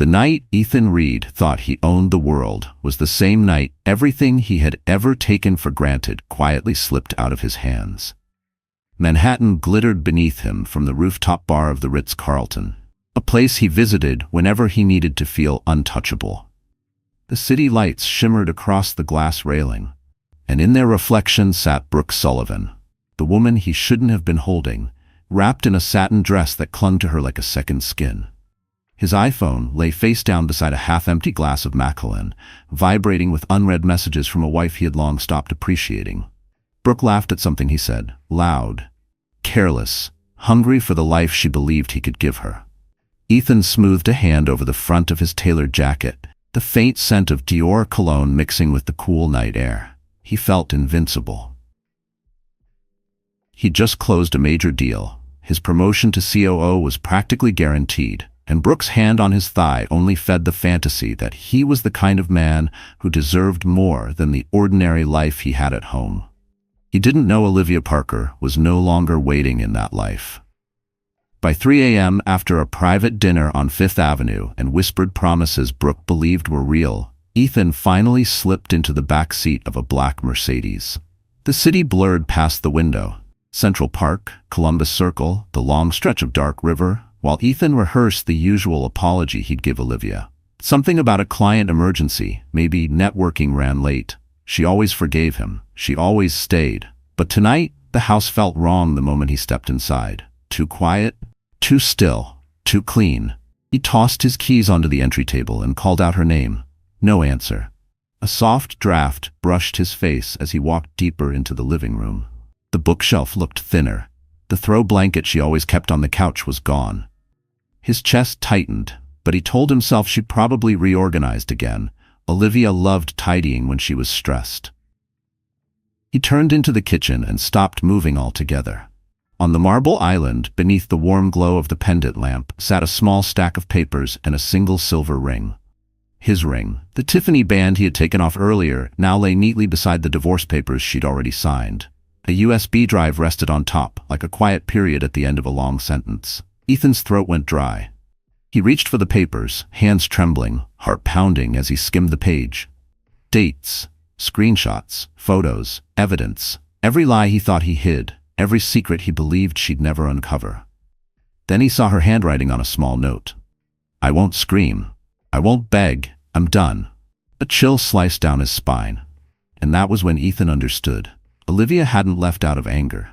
The night Ethan Reed thought he owned the world was the same night everything he had ever taken for granted quietly slipped out of his hands. Manhattan glittered beneath him from the rooftop bar of the Ritz-Carlton, a place he visited whenever he needed to feel untouchable. The city lights shimmered across the glass railing, and in their reflection sat Brooke Sullivan, the woman he shouldn't have been holding, wrapped in a satin dress that clung to her like a second skin. His iPhone lay face down beside a half-empty glass of Macallan, vibrating with unread messages from a wife he had long stopped appreciating. Brooke laughed at something he said, loud, careless, hungry for the life she believed he could give her. Ethan smoothed a hand over the front of his tailored jacket, the faint scent of Dior cologne mixing with the cool night air. He felt invincible. He'd just closed a major deal. His promotion to COO was practically guaranteed, and Brooke's hand on his thigh only fed the fantasy that he was the kind of man who deserved more than the ordinary life he had at home. He didn't know Olivia Parker was no longer waiting in that life. By 3 a.m., after a private dinner on Fifth Avenue and whispered promises Brooke believed were real, Ethan finally slipped into the back seat of a black Mercedes. The city blurred past the window. Central Park, Columbus Circle, the long stretch of dark river, while Ethan rehearsed the usual apology he'd give Olivia. Something about a client emergency, maybe networking ran late. She always forgave him. She always stayed. But tonight, the house felt wrong the moment he stepped inside. Too quiet, too still, too clean. He tossed his keys onto the entry table and called out her name. No answer. A soft draft brushed his face as he walked deeper into the living room. The bookshelf looked thinner. The throw blanket she always kept on the couch was gone. His chest tightened, but he told himself she'd probably reorganized again. Olivia loved tidying when she was stressed. He turned into the kitchen and stopped moving altogether. On the marble island, beneath the warm glow of the pendant lamp, sat a small stack of papers and a single silver ring. His ring, the Tiffany band he had taken off earlier, now lay neatly beside the divorce papers she'd already signed. A USB drive rested on top, like a quiet period at the end of a long sentence. Ethan's throat went dry. He reached for the papers, hands trembling, heart pounding as he skimmed the page. Dates, screenshots, photos, evidence, every lie he thought he hid, every secret he believed she'd never uncover. Then he saw her handwriting on a small note. I won't scream. I won't beg. I'm done. A chill sliced down his spine. And that was when Ethan understood. Olivia hadn't left out of anger.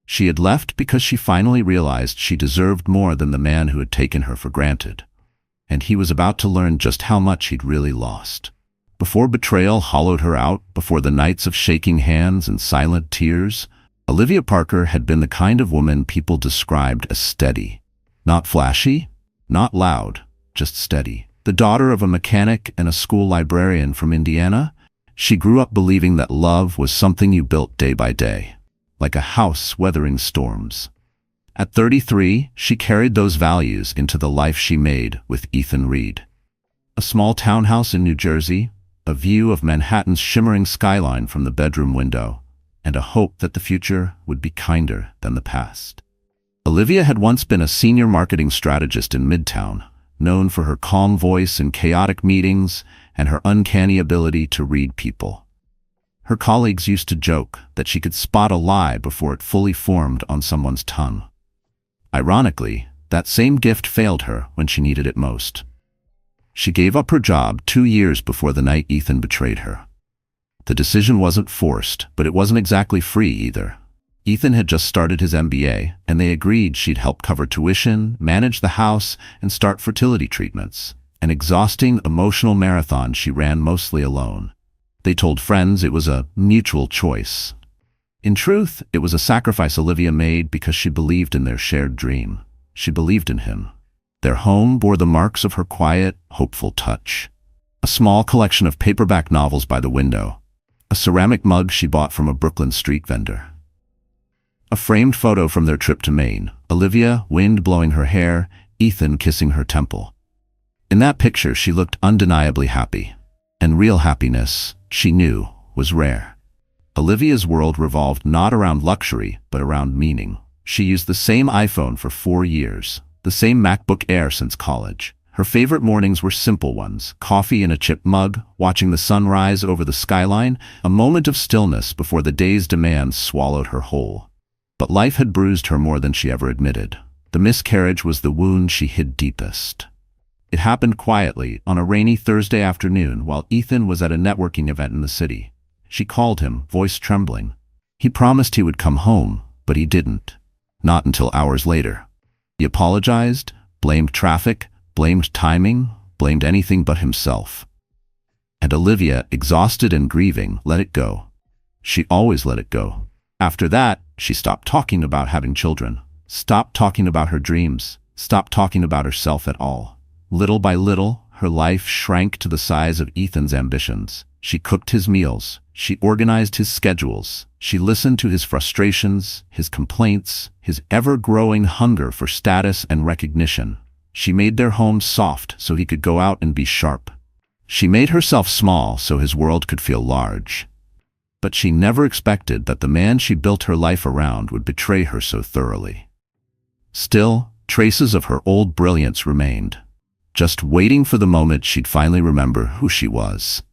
She had left because she finally realized she deserved more than the man who had taken her for granted. And he was about to learn just how much he'd really lost. Before betrayal hollowed her out, before the nights of shaking hands and silent tears, Olivia Parker had been the kind of woman people described as steady. Not flashy, not loud, just steady. The daughter of a mechanic and a school librarian from Indiana, she grew up believing that love was something you built day by day, like a house weathering storms. At 33, she carried those values into the life she made with Ethan Reed. A small townhouse in New Jersey, a view of Manhattan's shimmering skyline from the bedroom window, and a hope that the future would be kinder than the past. Olivia had once been a senior marketing strategist in Midtown, known for her calm voice in chaotic meetings and her uncanny ability to read people. Her colleagues used to joke that she could spot a lie before it fully formed on someone's tongue. Ironically, that same gift failed her when she needed it most. She gave up her job 2 years before the night Ethan betrayed her. The decision wasn't forced, but it wasn't exactly free either. Ethan had just started his MBA, and they agreed she'd help cover tuition, manage the house, and start fertility treatments. An exhausting, emotional marathon she ran mostly alone. They told friends it was a mutual choice. In truth, it was a sacrifice Olivia made because she believed in their shared dream. She believed in him. Their home bore the marks of her quiet, hopeful touch. A small collection of paperback novels by the window. A ceramic mug she bought from a Brooklyn street vendor. A framed photo from their trip to Maine. Olivia, wind blowing her hair, Ethan kissing her temple. In that picture, she looked undeniably happy. And real happiness, she knew, was rare. Olivia's world revolved not around luxury, but around meaning. She used the same iPhone for 4 years, the same MacBook Air since college. Her favorite mornings were simple ones: coffee in a chipped mug, watching the sun rise over the skyline, a moment of stillness before the day's demands swallowed her whole. But life had bruised her more than she ever admitted. The miscarriage was the wound she hid deepest. It happened quietly, on a rainy Thursday afternoon while Ethan was at a networking event in the city. She called him, voice trembling. He promised he would come home, but he didn't. Not until hours later. He apologized, blamed traffic, blamed timing, blamed anything but himself. And Olivia, exhausted and grieving, let it go. She always let it go. After that, she stopped talking about having children, stopped talking about her dreams, stopped talking about herself at all. Little by little, her life shrank to the size of Ethan's ambitions. She cooked his meals. She organized his schedules. She listened to his frustrations, his complaints, his ever-growing hunger for status and recognition. She made their home soft so he could go out and be sharp. She made herself small so his world could feel large. But she never expected that the man she built her life around would betray her so thoroughly. Still, traces of her old brilliance remained, just waiting for the moment she'd finally remember who she was.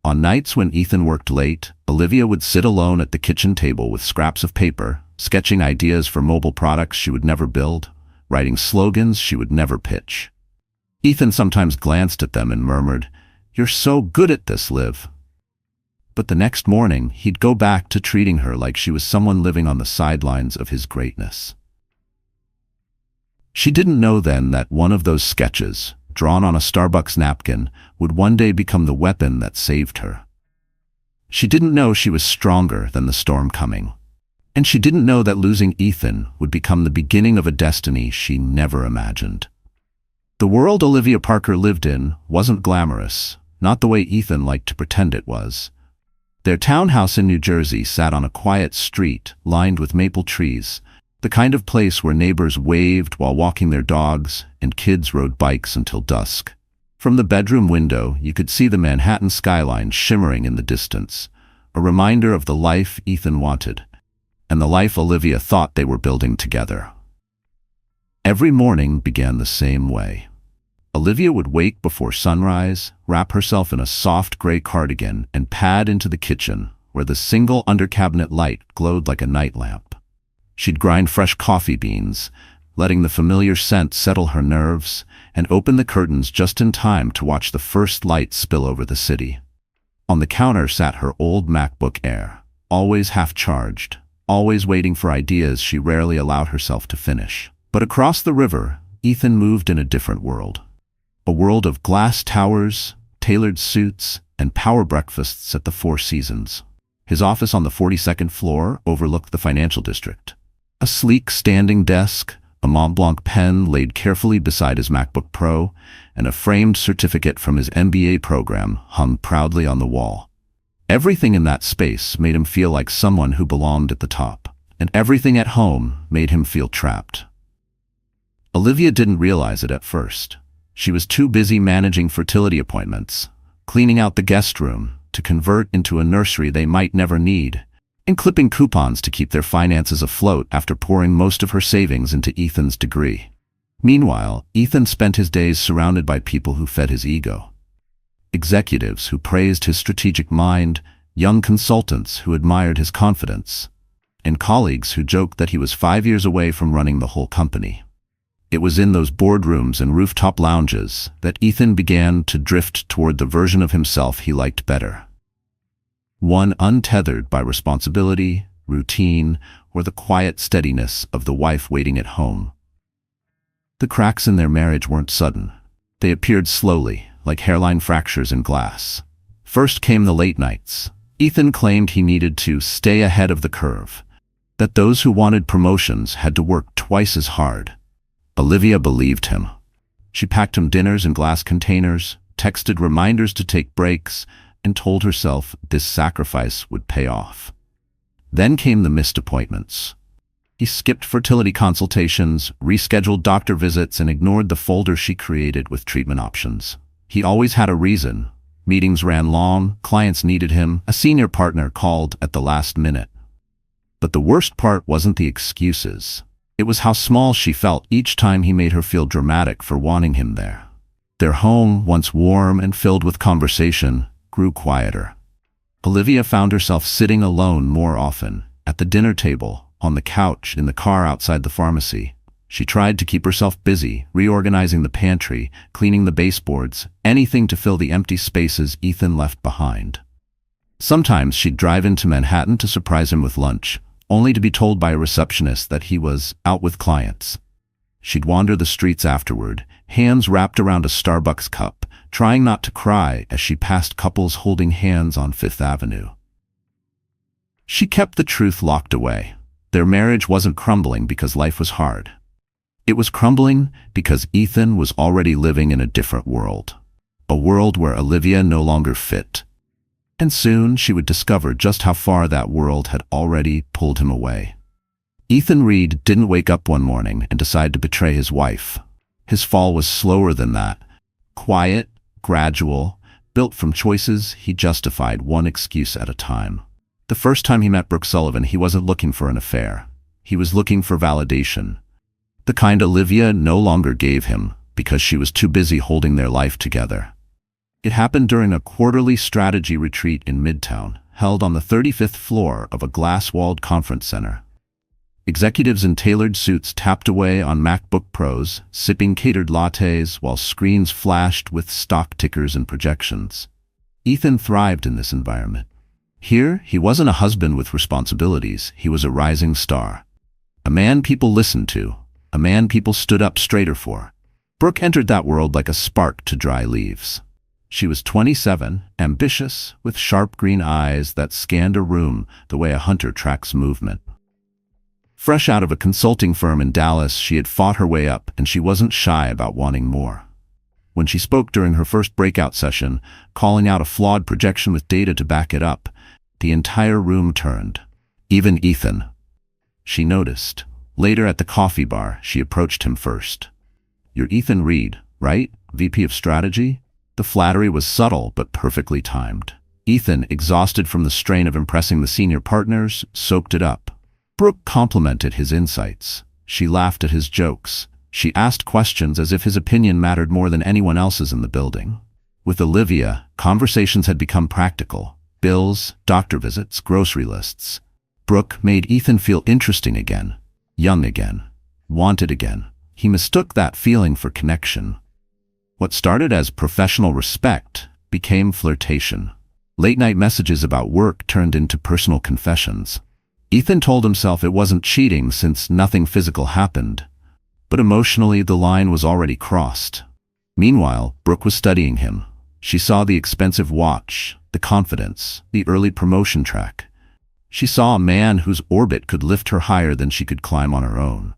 On nights when Ethan worked late, Olivia would sit alone at the kitchen table with scraps of paper, sketching ideas for mobile products she would never build, writing slogans she would never pitch. Ethan sometimes glanced at them and murmured, "You're so good at this, Liv." But the next morning, he'd go back to treating her like she was someone living on the sidelines of his greatness. She didn't know then that one of those sketches, drawn on a Starbucks napkin, would one day become the weapon that saved her. She didn't know she was stronger than the storm coming. And she didn't know that losing Ethan would become the beginning of a destiny she never imagined. The world Olivia Parker lived in wasn't glamorous, not the way Ethan liked to pretend it was. Their townhouse in New Jersey sat on a quiet street lined with maple trees, the kind of place where neighbors waved while walking their dogs and kids rode bikes until dusk. From the bedroom window, you could see the Manhattan skyline shimmering in the distance, a reminder of the life Ethan wanted, and the life Olivia thought they were building together. Every morning began the same way. Olivia would wake before sunrise, wrap herself in a soft gray cardigan, and pad into the kitchen, where the single under-cabinet light glowed like a night lamp. She'd grind fresh coffee beans, letting the familiar scent settle her nerves, and open the curtains just in time to watch the first light spill over the city. On the counter sat her old MacBook Air, always half-charged, always waiting for ideas she rarely allowed herself to finish. But across the river, Ethan moved in a different world. A world of glass towers, tailored suits, and power breakfasts at the Four Seasons. His office on the 42nd floor overlooked the financial district. A sleek standing desk, a Mont Blanc pen laid carefully beside his MacBook Pro, and a framed certificate from his MBA program hung proudly on the wall. Everything in that space made him feel like someone who belonged at the top, and everything at home made him feel trapped. Olivia didn't realize it at first. She was too busy managing fertility appointments, cleaning out the guest room to convert into a nursery they might never need, and clipping coupons to keep their finances afloat after pouring most of her savings into Ethan's degree. Meanwhile, Ethan spent his days surrounded by people who fed his ego. Executives who praised his strategic mind, young consultants who admired his confidence, and colleagues who joked that he was 5 years away from running the whole company. It was in those boardrooms and rooftop lounges that Ethan began to drift toward the version of himself he liked better. One untethered by responsibility, routine, or the quiet steadiness of the wife waiting at home. The cracks in their marriage weren't sudden. They appeared slowly, like hairline fractures in glass. First came the late nights. Ethan claimed he needed to stay ahead of the curve, that those who wanted promotions had to work twice as hard. Olivia believed him. She packed him dinners in glass containers, texted reminders to take breaks, and told herself this sacrifice would pay off. Then came the missed appointments. He skipped fertility consultations, rescheduled doctor visits, and ignored the folder she created with treatment options. He always had a reason. Meetings ran long, clients needed him, a senior partner called at the last minute. But the worst part wasn't the excuses. It was how small she felt each time he made her feel dramatic for wanting him there. Their home, once warm and filled with conversation, grew quieter. Olivia found herself sitting alone more often, at the dinner table, on the couch, in the car outside the pharmacy. She tried to keep herself busy, reorganizing the pantry, cleaning the baseboards, anything to fill the empty spaces Ethan left behind. Sometimes she'd drive into Manhattan to surprise him with lunch, only to be told by a receptionist that he was out with clients. She'd wander the streets afterward, hands wrapped around a Starbucks cup, trying not to cry as she passed couples holding hands on Fifth Avenue. She kept the truth locked away. Their marriage wasn't crumbling because life was hard. It was crumbling because Ethan was already living in a different world. A world where Olivia no longer fit. And soon she would discover just how far that world had already pulled him away. Ethan Reed didn't wake up one morning and decide to betray his wife. His fall was slower than that. Quiet, gradual, built from choices he justified one excuse at a time. The first time he met Brooke Sullivan, he wasn't looking for an affair. He was looking for validation. The kind Olivia no longer gave him because she was too busy holding their life together. It happened during a quarterly strategy retreat in Midtown, held on the 35th floor of a glass-walled conference center. Executives in tailored suits tapped away on MacBook Pros, sipping catered lattes while screens flashed with stock tickers and projections. Ethan thrived in this environment. Here, he wasn't a husband with responsibilities, he was a rising star. A man people listened to, a man people stood up straighter for. Brooke entered that world like a spark to dry leaves. She was 27, ambitious, with sharp green eyes that scanned a room the way a hunter tracks movement. Fresh out of a consulting firm in Dallas, she had fought her way up, and she wasn't shy about wanting more. When she spoke during her first breakout session, calling out a flawed projection with data to back it up, the entire room turned. Even Ethan. She noticed. Later at the coffee bar, she approached him first. "You're Ethan Reed, right? VP of Strategy?" The flattery was subtle but perfectly timed. Ethan, exhausted from the strain of impressing the senior partners, soaked it up. Brooke complimented his insights. She laughed at his jokes. She asked questions as if his opinion mattered more than anyone else's in the building. With Olivia, conversations had become practical. Bills, doctor visits, grocery lists. Brooke made Ethan feel interesting again, young again, wanted again. He mistook that feeling for connection. What started as professional respect became flirtation. Late-night messages about work turned into personal confessions. Ethan told himself it wasn't cheating since nothing physical happened, but emotionally the line was already crossed. Meanwhile, Brooke was studying him. She saw the expensive watch, the confidence, the early promotion track. She saw a man whose orbit could lift her higher than she could climb on her own.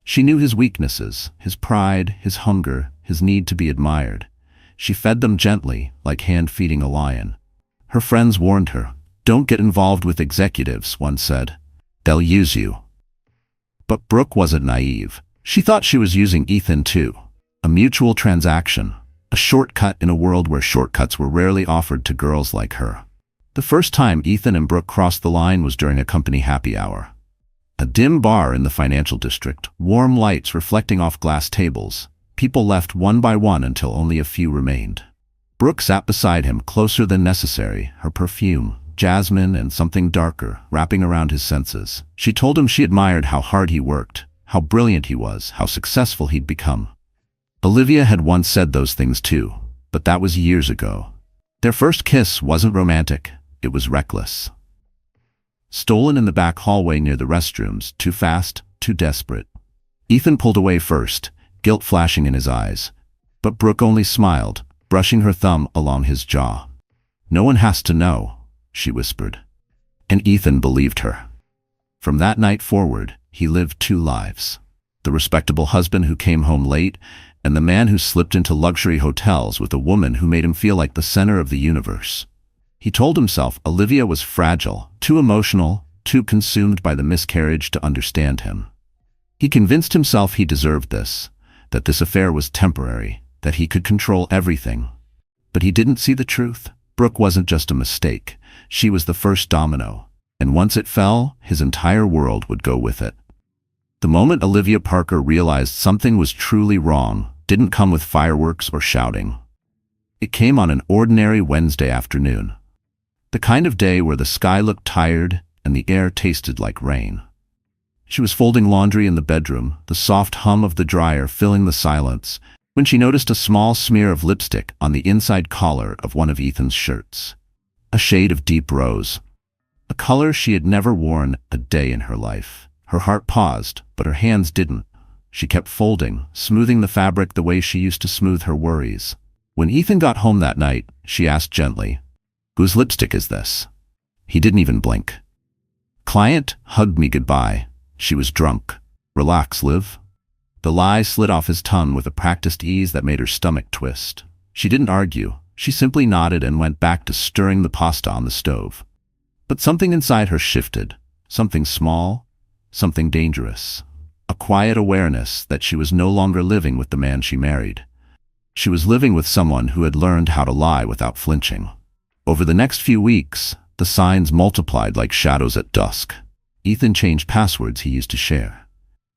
She knew his weaknesses, his pride, his hunger, his need to be admired. She fed them gently, like hand-feeding a lion. Her friends warned her, "Don't get involved with executives," one said. "They'll use you." But Brooke wasn't naive. She thought she was using Ethan too. A mutual transaction. A shortcut in a world where shortcuts were rarely offered to girls like her. The first time Ethan and Brooke crossed the line was during a company happy hour. A dim bar in the financial district, warm lights reflecting off glass tables. People left one by one until only a few remained. Brooke sat beside him, closer than necessary, her perfume, jasmine and something darker, wrapping around his senses. She told him she admired how hard he worked, how brilliant he was, how successful he'd become. Olivia had once said those things too, but that was years ago. Their first kiss wasn't romantic, it was reckless. Stolen in the back hallway near the restrooms, too fast, too desperate. Ethan pulled away first, guilt flashing in his eyes. But Brooke only smiled, brushing her thumb along his jaw. "No one has to know," she whispered. And Ethan believed her. From that night forward, he lived two lives. The respectable husband who came home late, and the man who slipped into luxury hotels with a woman who made him feel like the center of the universe. He told himself Olivia was fragile, too emotional, too consumed by the miscarriage to understand him. He convinced himself he deserved this, that this affair was temporary, that he could control everything. But he didn't see the truth. Brooke wasn't just a mistake. She was the first domino, and once it fell, his entire world would go with it. The moment Olivia Parker realized something was truly wrong didn't come with fireworks or shouting. It came on an ordinary Wednesday afternoon. The kind of day where the sky looked tired and the air tasted like rain. She was folding laundry in the bedroom, the soft hum of the dryer filling the silence, when she noticed a small smear of lipstick on the inside collar of one of Ethan's shirts. A shade of deep rose. A color she had never worn a day in her life. Her heart paused, but her hands didn't. She kept folding, smoothing the fabric the way she used to smooth her worries. When Ethan got home that night, she asked gently, "Whose lipstick is this?" He didn't even blink. "Client hugged me goodbye. She was drunk. Relax, Liv." The lie slid off his tongue with a practiced ease that made her stomach twist. She didn't argue. She simply nodded and went back to stirring the pasta on the stove. But something inside her shifted. Something small, something dangerous. A quiet awareness that she was no longer living with the man she married. She was living with someone who had learned how to lie without flinching. Over the next few weeks, the signs multiplied like shadows at dusk. Ethan changed passwords he used to share.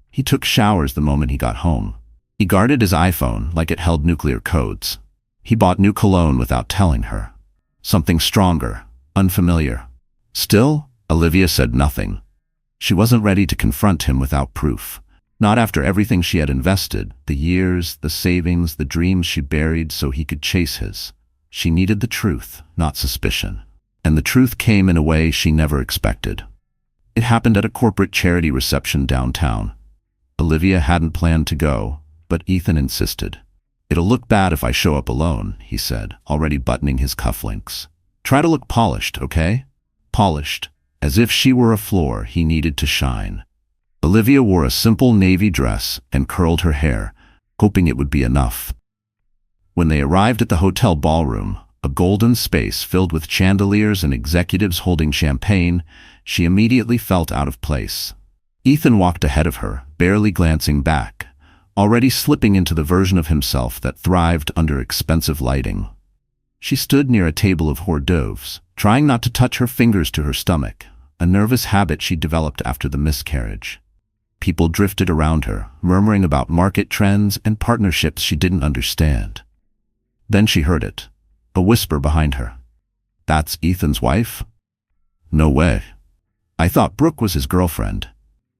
He took showers the moment he got home. He guarded his iPhone like it held nuclear codes. He bought new cologne without telling her. Something stronger, unfamiliar. Still, Olivia said nothing. She wasn't ready to confront him without proof. Not after everything she had invested, the years, the savings, the dreams she buried so he could chase his. She needed the truth, not suspicion. And the truth came in a way she never expected. It happened at a corporate charity reception downtown. Olivia hadn't planned to go, but Ethan insisted. "It'll look bad if I show up alone," he said, already buttoning his cufflinks. "Try to look polished, okay?" Polished, as if she were a floor he needed to shine. Olivia wore a simple navy dress and curled her hair, hoping it would be enough. When they arrived at the hotel ballroom, a golden space filled with chandeliers and executives holding champagne, she immediately felt out of place. Ethan walked ahead of her, barely glancing back, already slipping into the version of himself that thrived under expensive lighting. She stood near a table of hors d'oeuvres, trying not to touch her fingers to her stomach, a nervous habit she developed after the miscarriage. People drifted around her, murmuring about market trends and partnerships she didn't understand. Then she heard it, a whisper behind her. "That's Ethan's wife?" "No way. I thought Brooke was his girlfriend.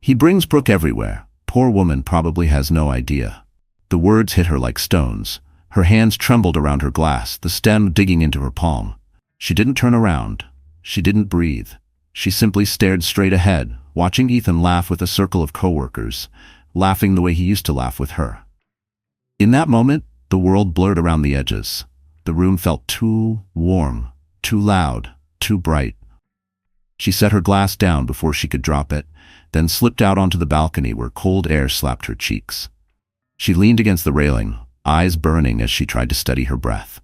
He brings Brooke everywhere. Poor woman probably has no idea." The words hit her like stones. Her hands trembled around her glass, the stem digging into her palm. She didn't turn around. She didn't breathe. She simply stared straight ahead, watching Ethan laugh with a circle of coworkers, laughing the way he used to laugh with her. In that moment, the world blurred around the edges. The room felt too warm, too loud, too bright. She set her glass down before she could drop it, then slipped out onto the balcony where cold air slapped her cheeks. She leaned against the railing, eyes burning as she tried to steady her breath.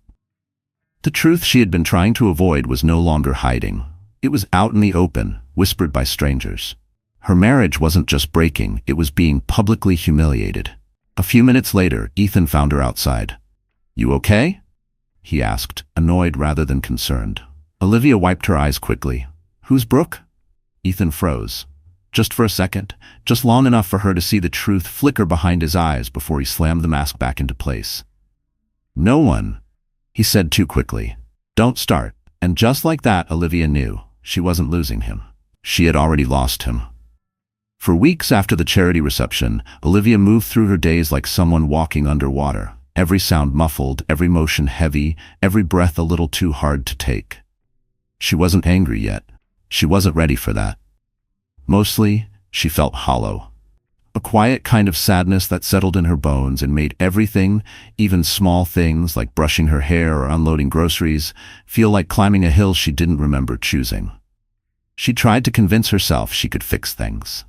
The truth she had been trying to avoid was no longer hiding. It was out in the open, whispered by strangers. Her marriage wasn't just breaking, it was being publicly humiliated. A few minutes later, Ethan found her outside. "You okay?" he asked, annoyed rather than concerned. Olivia wiped her eyes quickly. "Who's Brooke?" Ethan froze. Just for a second, just long enough for her to see the truth flicker behind his eyes before he slammed the mask back into place. "No one," he said too quickly. "Don't start." And just like that, Olivia knew she wasn't losing him. She had already lost him. For weeks after the charity reception, Olivia moved through her days like someone walking underwater, every sound muffled, every motion heavy, every breath a little too hard to take. She wasn't angry yet. She wasn't ready for that. Mostly, she felt hollow. A quiet kind of sadness that settled in her bones and made everything, even small things like brushing her hair or unloading groceries, feel like climbing a hill she didn't remember choosing. She tried to convince herself she could fix things.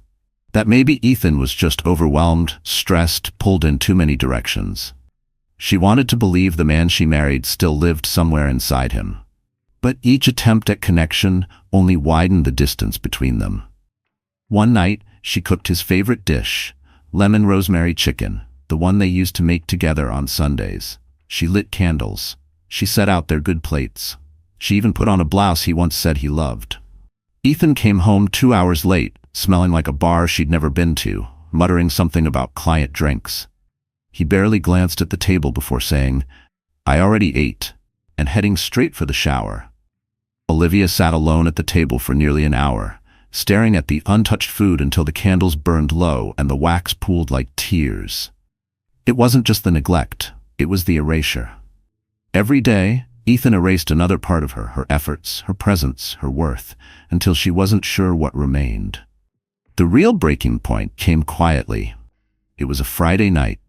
That maybe Ethan was just overwhelmed, stressed, pulled in too many directions. She wanted to believe the man she married still lived somewhere inside him. But each attempt at connection only widened the distance between them. One night, she cooked his favorite dish, lemon rosemary chicken, the one they used to make together on Sundays. She lit candles. She set out their good plates. She even put on a blouse he once said he loved. Ethan came home 2 hours late, smelling like a bar she'd never been to, muttering something about client drinks. He barely glanced at the table before saying, "I already ate," and heading straight for the shower. Olivia sat alone at the table for nearly an hour, staring at the untouched food until the candles burned low and the wax pooled like tears. It wasn't just the neglect, it was the erasure. Every day, Ethan erased another part of her efforts, her presence, her worth, until she wasn't sure what remained. The real breaking point came quietly. It was a Friday night.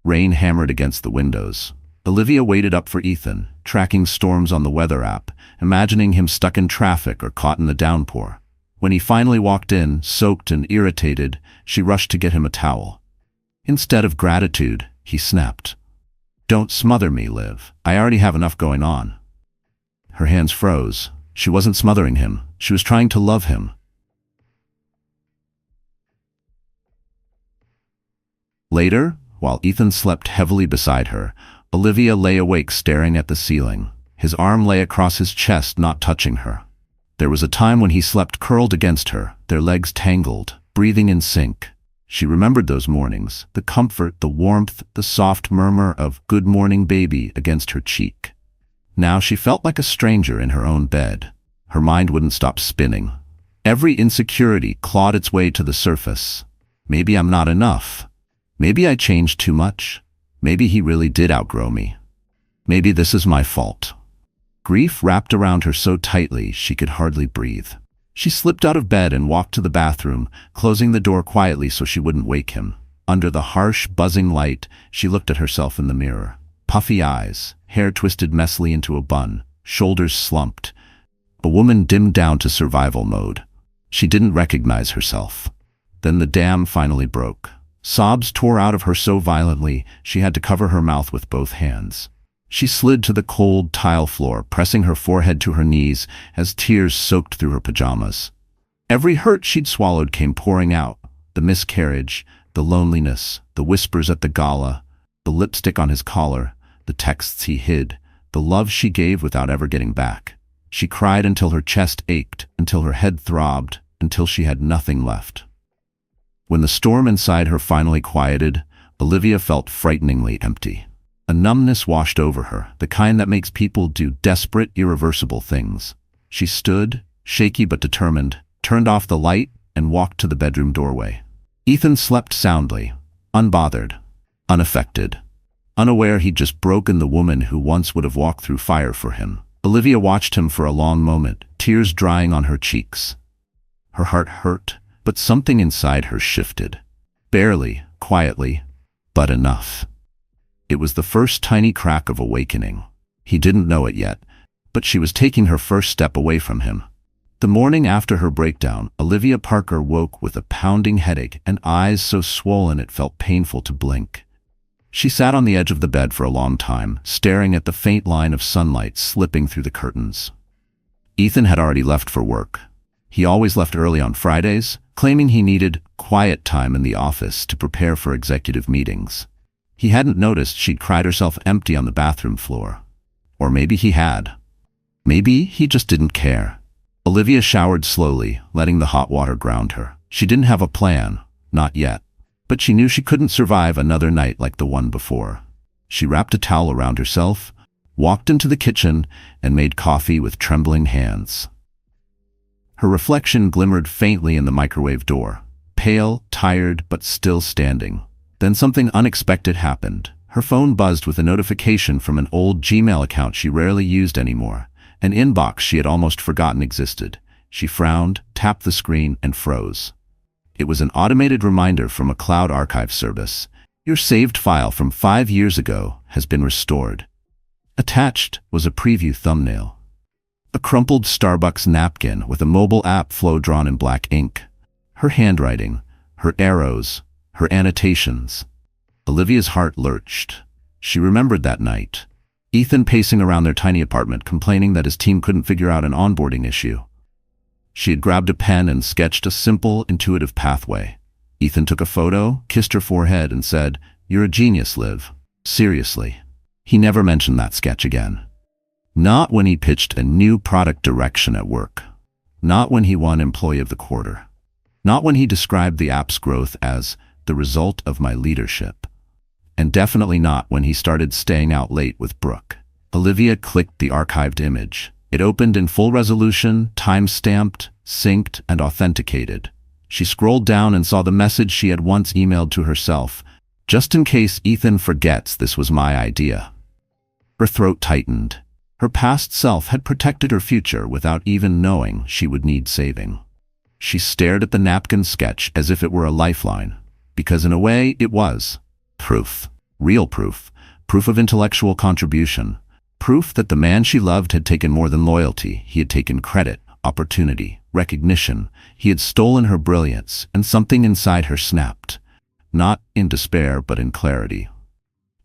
Rain hammered against the windows. Olivia waited up for Ethan, tracking storms on the weather app, imagining him stuck in traffic or caught in the downpour. When he finally walked in, soaked and irritated, she rushed to get him a towel. Instead of gratitude, he snapped. "Don't smother me, Liv. I already have enough going on." Her hands froze. She wasn't smothering him. She was trying to love him. Later, while Ethan slept heavily beside her, Olivia lay awake staring at the ceiling. His arm lay across his chest, not touching her. There was a time when he slept curled against her, their legs tangled, breathing in sync. She remembered those mornings, the comfort, the warmth, the soft murmur of "good morning, baby" against her cheek. Now she felt like a stranger in her own bed. Her mind wouldn't stop spinning. Every insecurity clawed its way to the surface. Maybe I'm not enough. Maybe I changed too much. Maybe he really did outgrow me. Maybe this is my fault. Grief wrapped around her so tightly she could hardly breathe. She slipped out of bed and walked to the bathroom, closing the door quietly so she wouldn't wake him. Under the harsh, buzzing light, she looked at herself in the mirror. Puffy eyes, hair twisted messily into a bun, shoulders slumped. A woman dimmed down to survival mode. She didn't recognize herself. Then the dam finally broke. Sobs tore out of her so violently she had to cover her mouth with both hands. She slid to the cold tile floor, pressing her forehead to her knees as tears soaked through her pajamas. Every hurt she'd swallowed came pouring out. The miscarriage, the loneliness, the whispers at the gala, the lipstick on his collar, the texts he hid, the love she gave without ever getting back. She cried until her chest ached, until her head throbbed, until she had nothing left. When the storm inside her finally quieted, Olivia felt frighteningly empty. A numbness washed over her, the kind that makes people do desperate, irreversible things. She stood, shaky but determined, turned off the light, and walked to the bedroom doorway. Ethan slept soundly, unbothered, unaffected, unaware he'd just broken the woman who once would have walked through fire for him. Olivia watched him for a long moment, tears drying on her cheeks. Her heart hurt, but something inside her shifted. Barely, quietly, but enough. It was the first tiny crack of awakening. He didn't know it yet, but she was taking her first step away from him. The morning after her breakdown, Olivia Parker woke with a pounding headache and eyes so swollen it felt painful to blink. She sat on the edge of the bed for a long time, staring at the faint line of sunlight slipping through the curtains. Ethan had already left for work. He always left early on Fridays, claiming he needed quiet time in the office to prepare for executive meetings. He hadn't noticed she'd cried herself empty on the bathroom floor. Or maybe he had. Maybe he just didn't care. Olivia showered slowly, letting the hot water ground her. She didn't have a plan, not yet. But she knew she couldn't survive another night like the one before. She wrapped a towel around herself, walked into the kitchen, and made coffee with trembling hands. Her reflection glimmered faintly in the microwave door, pale, tired, but still standing. Then something unexpected happened. Her phone buzzed with a notification from an old Gmail account she rarely used anymore, an inbox she had almost forgotten existed. She frowned, tapped the screen, and froze. It was an automated reminder from a cloud archive service. Your saved file from 5 years ago has been restored. Attached was a preview thumbnail. A crumpled Starbucks napkin with a mobile app flow drawn in black ink. Her handwriting, her arrows, her annotations. Olivia's heart lurched. She remembered that night. Ethan pacing around their tiny apartment, complaining that his team couldn't figure out an onboarding issue. She had grabbed a pen and sketched a simple, intuitive pathway. Ethan took a photo, kissed her forehead, and said, "You're a genius, Liv." Seriously. He never mentioned that sketch again. Not when he pitched a new product direction at work. Not when he won Employee of the Quarter. Not when he described the app's growth as the result of my leadership. And definitely not when he started staying out late with Brooke. Olivia clicked the archived image. It opened in full resolution, time-stamped, synced, and authenticated. She scrolled down and saw the message she had once emailed to herself. "Just in case Ethan forgets, this was my idea." Her throat tightened. Her past self had protected her future without even knowing she would need saving. She stared at the napkin sketch as if it were a lifeline, because in a way it was. Proof. Real proof. Proof of intellectual contribution. Proof that the man she loved had taken more than loyalty. He had taken credit, opportunity, recognition. He had stolen her brilliance, and something inside her snapped. Not in despair, but in clarity.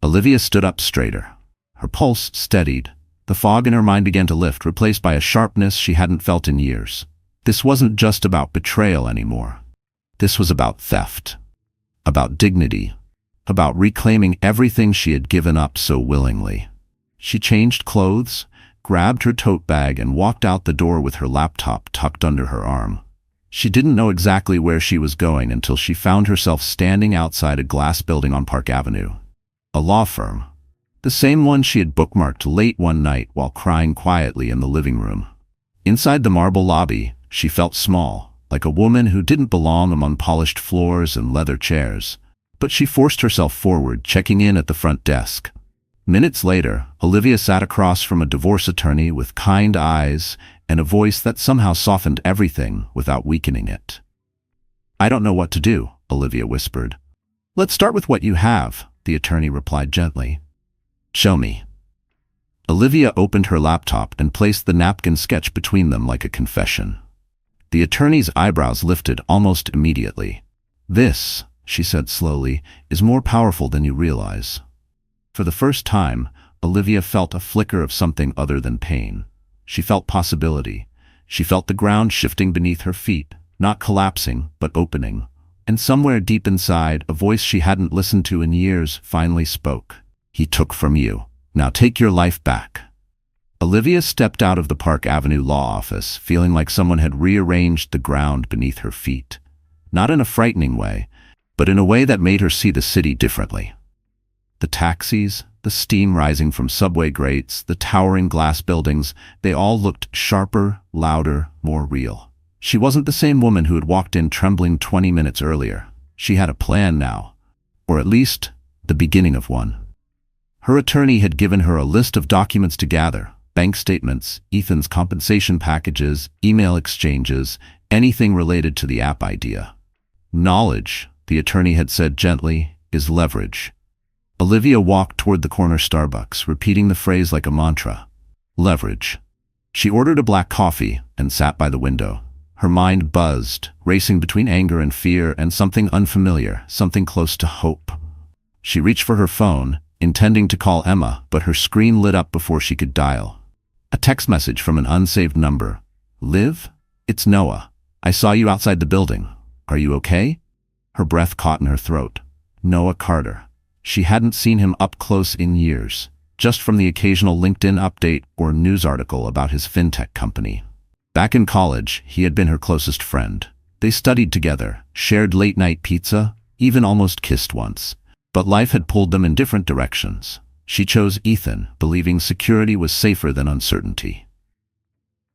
Olivia stood up straighter. Her pulse steadied. The fog in her mind began to lift, replaced by a sharpness she hadn't felt in years. This wasn't just about betrayal anymore. This was about theft. About dignity. About reclaiming everything she had given up so willingly. She changed clothes, grabbed her tote bag, and walked out the door with her laptop tucked under her arm. She didn't know exactly where she was going until she found herself standing outside a glass building on Park Avenue. A law firm. The same one she had bookmarked late one night while crying quietly in the living room. Inside the marble lobby, she felt small, like a woman who didn't belong among polished floors and leather chairs. But she forced herself forward, checking in at the front desk. Minutes later, Olivia sat across from a divorce attorney with kind eyes and a voice that somehow softened everything without weakening it. "I don't know what to do," Olivia whispered. "Let's start with what you have," the attorney replied gently. "Show me." Olivia opened her laptop and placed the napkin sketch between them like a confession. The attorney's eyebrows lifted almost immediately. "This," she said slowly, "is more powerful than you realize." For the first time, Olivia felt a flicker of something other than pain. She felt possibility. She felt the ground shifting beneath her feet, not collapsing, but opening. And somewhere deep inside, a voice she hadn't listened to in years finally spoke. "He took from you. Now take your life back." Olivia stepped out of the Park Avenue law office, feeling like someone had rearranged the ground beneath her feet. Not in a frightening way, but in a way that made her see the city differently. The taxis, the steam rising from subway grates, the towering glass buildings, they all looked sharper, louder, more real. She wasn't the same woman who had walked in trembling 20 minutes earlier. She had a plan now, or at least the beginning of one. Her attorney had given her a list of documents to gather: bank statements, Ethan's compensation packages, email exchanges, anything related to the app idea. "Knowledge," the attorney had said gently, "is leverage." Olivia walked toward the corner Starbucks, repeating the phrase like a mantra. Leverage. She ordered a black coffee and sat by the window. Her mind buzzed, racing between anger and fear and something unfamiliar, something close to hope. She reached for her phone, intending to call Emma, but her screen lit up before she could dial. A text message from an unsaved number. "Liv? It's Noah. I saw you outside the building. Are you okay?" Her breath caught in her throat. Noah Carter. She hadn't seen him up close in years, just from the occasional LinkedIn update or news article about his fintech company. Back in college, he had been her closest friend. They studied together, shared late-night pizza, even almost kissed once. But life had pulled them in different directions. She chose Ethan, believing security was safer than uncertainty.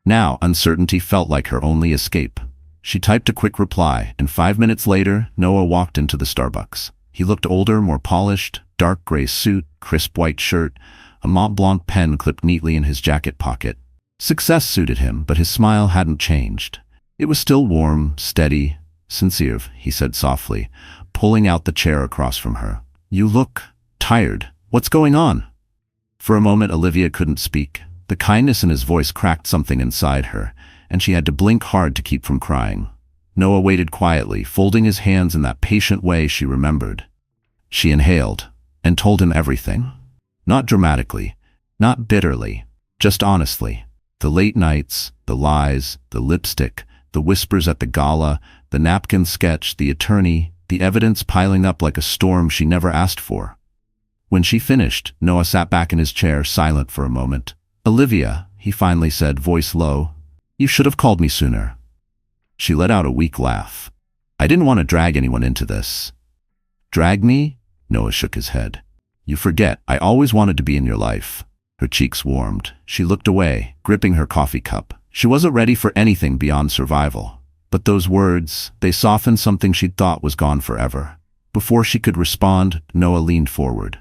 Now, uncertainty felt like her only escape. She typed a quick reply, and 5 minutes later, Noah walked into the Starbucks. He looked older, more polished, dark gray suit, crisp white shirt, a Mont Blanc pen clipped neatly in his jacket pocket. Success suited him, but his smile hadn't changed. It was still warm, steady, sincere, he said softly, pulling out the chair across from her. "You look tired. What's going on?" For a moment, Olivia couldn't speak. The kindness in his voice cracked something inside her, and she had to blink hard to keep from crying. Noah waited quietly, folding his hands in that patient way she remembered. She inhaled and told him everything. Not dramatically, not bitterly, just honestly. The late nights, the lies, the lipstick, the whispers at the gala, the napkin sketch, the attorney, the evidence piling up like a storm she never asked for. When she finished, Noah sat back in his chair, silent for a moment. "Olivia," he finally said, voice low, "you should have called me sooner." She let out a weak laugh. "I didn't want to drag anyone into this." Drag me? Noah shook his head. You forget, I always wanted to be in your life. Her cheeks warmed. She looked away, gripping her coffee cup. She wasn't ready for anything beyond survival. But those words, they softened something she'd thought was gone forever. Before she could respond, Noah leaned forward.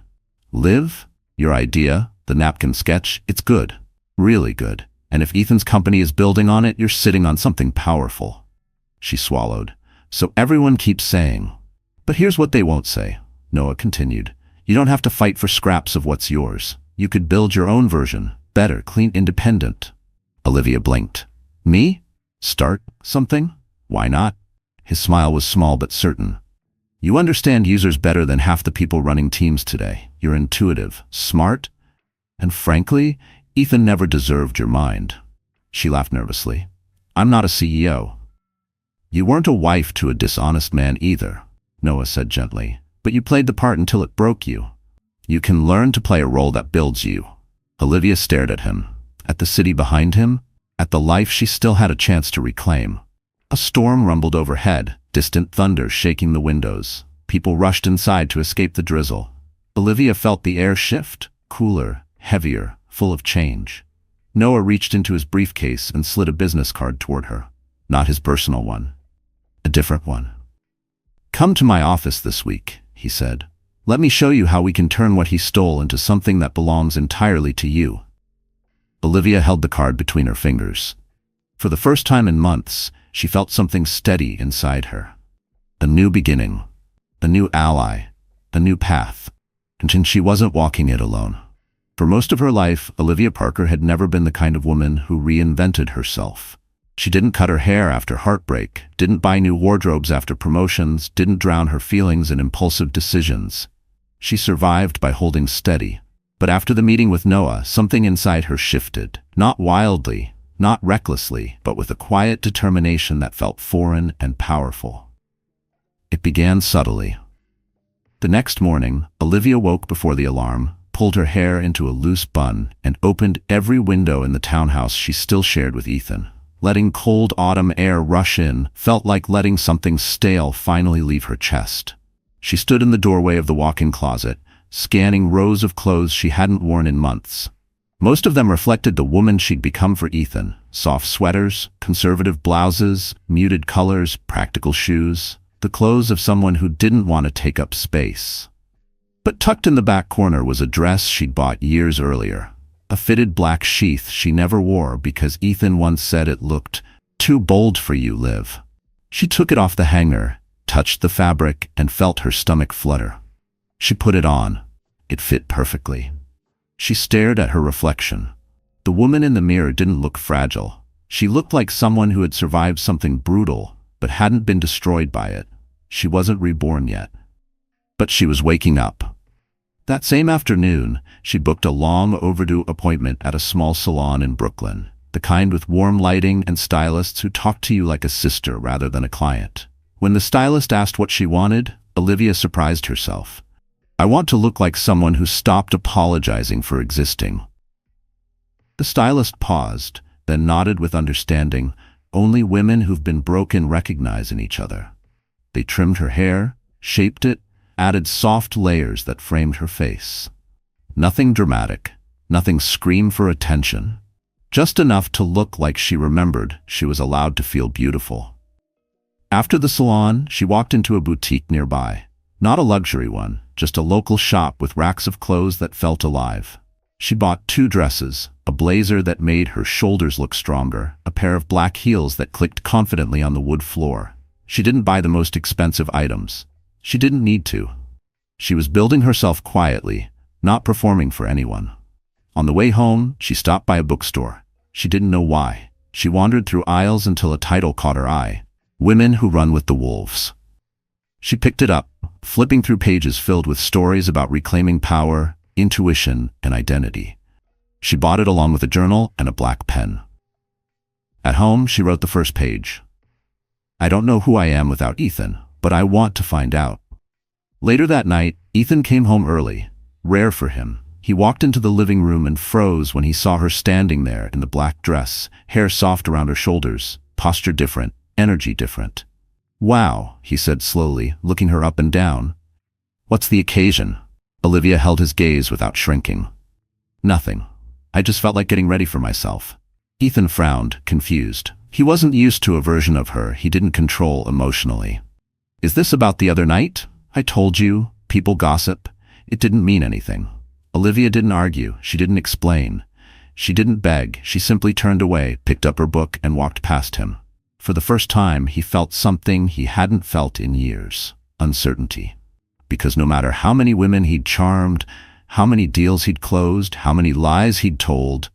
Liv? Your idea, the napkin sketch, it's good. Really good. And if Ethan's company is building on it, you're sitting on something powerful. She swallowed. So everyone keeps saying. But here's what they won't say, Noah continued. You don't have to fight for scraps of what's yours. You could build your own version. Better, clean, independent. Olivia blinked. Me? Start something? Why not? His smile was small but certain. You understand users better than half the people running teams today. You're intuitive, smart, and frankly, Ethan never deserved your mind. She laughed nervously. I'm not a CEO. You weren't a wife to a dishonest man either, Noah said gently, but you played the part until it broke you. You can learn to play a role that builds you. Olivia stared at him, at the city behind him, at the life she still had a chance to reclaim. A storm rumbled overhead, distant thunder shaking the windows. People rushed inside to escape the drizzle. Olivia felt the air shift, cooler, heavier, full of change. Noah reached into his briefcase and slid a business card toward her. Not his personal one. A different one. Come to my office this week, he said. Let me show you how we can turn what he stole into something that belongs entirely to you. Olivia held the card between her fingers. For the first time in months, she felt something steady inside her. A new beginning, a new ally, a new path. And she wasn't walking it alone. For most of her life, Olivia Parker had never been the kind of woman who reinvented herself. She didn't cut her hair after heartbreak, didn't buy new wardrobes after promotions, didn't drown her feelings in impulsive decisions. She survived by holding steady. But after the meeting with Noah, something inside her shifted. Not wildly, not recklessly, but with a quiet determination that felt foreign and powerful. It began subtly. The next morning, Olivia woke before the alarm, pulled her hair into a loose bun, and opened every window in the townhouse she still shared with Ethan. Letting cold autumn air rush in felt like letting something stale finally leave her chest. She stood in the doorway of the walk-in closet, scanning rows of clothes she hadn't worn in months. Most of them reflected the woman she'd become for Ethan. Soft sweaters, conservative blouses, muted colors, practical shoes. The clothes of someone who didn't want to take up space. But tucked in the back corner was a dress she'd bought years earlier. A fitted black sheath she never wore because Ethan once said it looked too bold for you, Liv. She took it off the hanger, touched the fabric, and felt her stomach flutter. She put it on. It fit perfectly. She stared at her reflection. The woman in the mirror didn't look fragile. She looked like someone who had survived something brutal, but hadn't been destroyed by it. She wasn't reborn yet. But she was waking up. That same afternoon, she booked a long overdue appointment at a small salon in Brooklyn, the kind with warm lighting and stylists who talk to you like a sister rather than a client. When the stylist asked what she wanted, Olivia surprised herself. I want to look like someone who stopped apologizing for existing. The stylist paused, then nodded with understanding. Only women who've been broken recognize in each other. They trimmed her hair, shaped it, added soft layers that framed her face. Nothing dramatic, nothing scream for attention. Just enough to look like she remembered she was allowed to feel beautiful. After the salon, she walked into a boutique nearby. Not a luxury one, just a local shop with racks of clothes that felt alive. She bought 2 dresses, a blazer that made her shoulders look stronger, a pair of black heels that clicked confidently on the wood floor. She didn't buy the most expensive items. She didn't need to. She was building herself quietly, not performing for anyone. On the way home, she stopped by a bookstore. She didn't know why. She wandered through aisles until a title caught her eye. Women Who Run with the Wolves. She picked it up, flipping through pages filled with stories about reclaiming power, intuition, and identity. She bought it along with a journal and a black pen. At home, she wrote the first page. I don't know who I am without Ethan, but I want to find out. Later that night, Ethan came home early, rare for him. He walked into the living room and froze when he saw her standing there in the black dress, hair soft around her shoulders, posture different, energy different. Wow, he said slowly, looking her up and down. What's the occasion? Olivia held his gaze without shrinking. Nothing. I just felt like getting ready for myself. Ethan frowned, confused. He wasn't used to a version of her he didn't control emotionally. Is this about the other night? I told you, people gossip. It didn't mean anything. Olivia didn't argue, she didn't explain. She didn't beg, she simply turned away, picked up her book, and walked past him. For the first time, he felt something he hadn't felt in years. Uncertainty. Because no matter how many women he'd charmed, how many deals he'd closed, how many lies he'd told,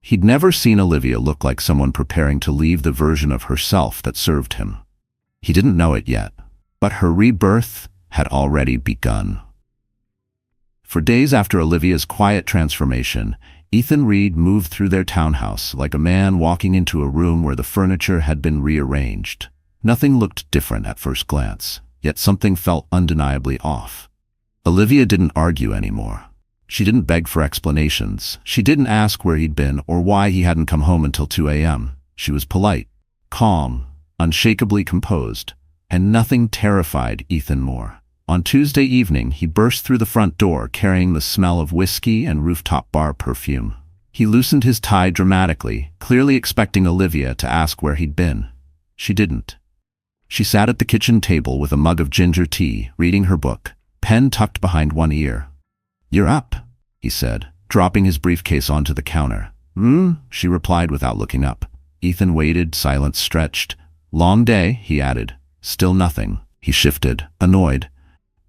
he'd never seen Olivia look like someone preparing to leave the version of herself that served him. He didn't know it yet, but her rebirth had already begun. For days after Olivia's quiet transformation, Ethan Reed moved through their townhouse like a man walking into a room where the furniture had been rearranged. Nothing looked different at first glance, yet something felt undeniably off. Olivia didn't argue anymore. She didn't beg for explanations. She didn't ask where he'd been or why he hadn't come home until 2 a.m. She was polite, calm, unshakably composed, and nothing terrified Ethan more. On Tuesday evening, he burst through the front door carrying the smell of whiskey and rooftop bar perfume. He loosened his tie dramatically, clearly expecting Olivia to ask where he'd been. She didn't. She sat at the kitchen table with a mug of ginger tea, reading her book, pen tucked behind one ear. "You're up," he said, dropping his briefcase onto the counter. She replied without looking up. Ethan waited, silence stretched. "Long day," he added. Still nothing. He shifted, annoyed.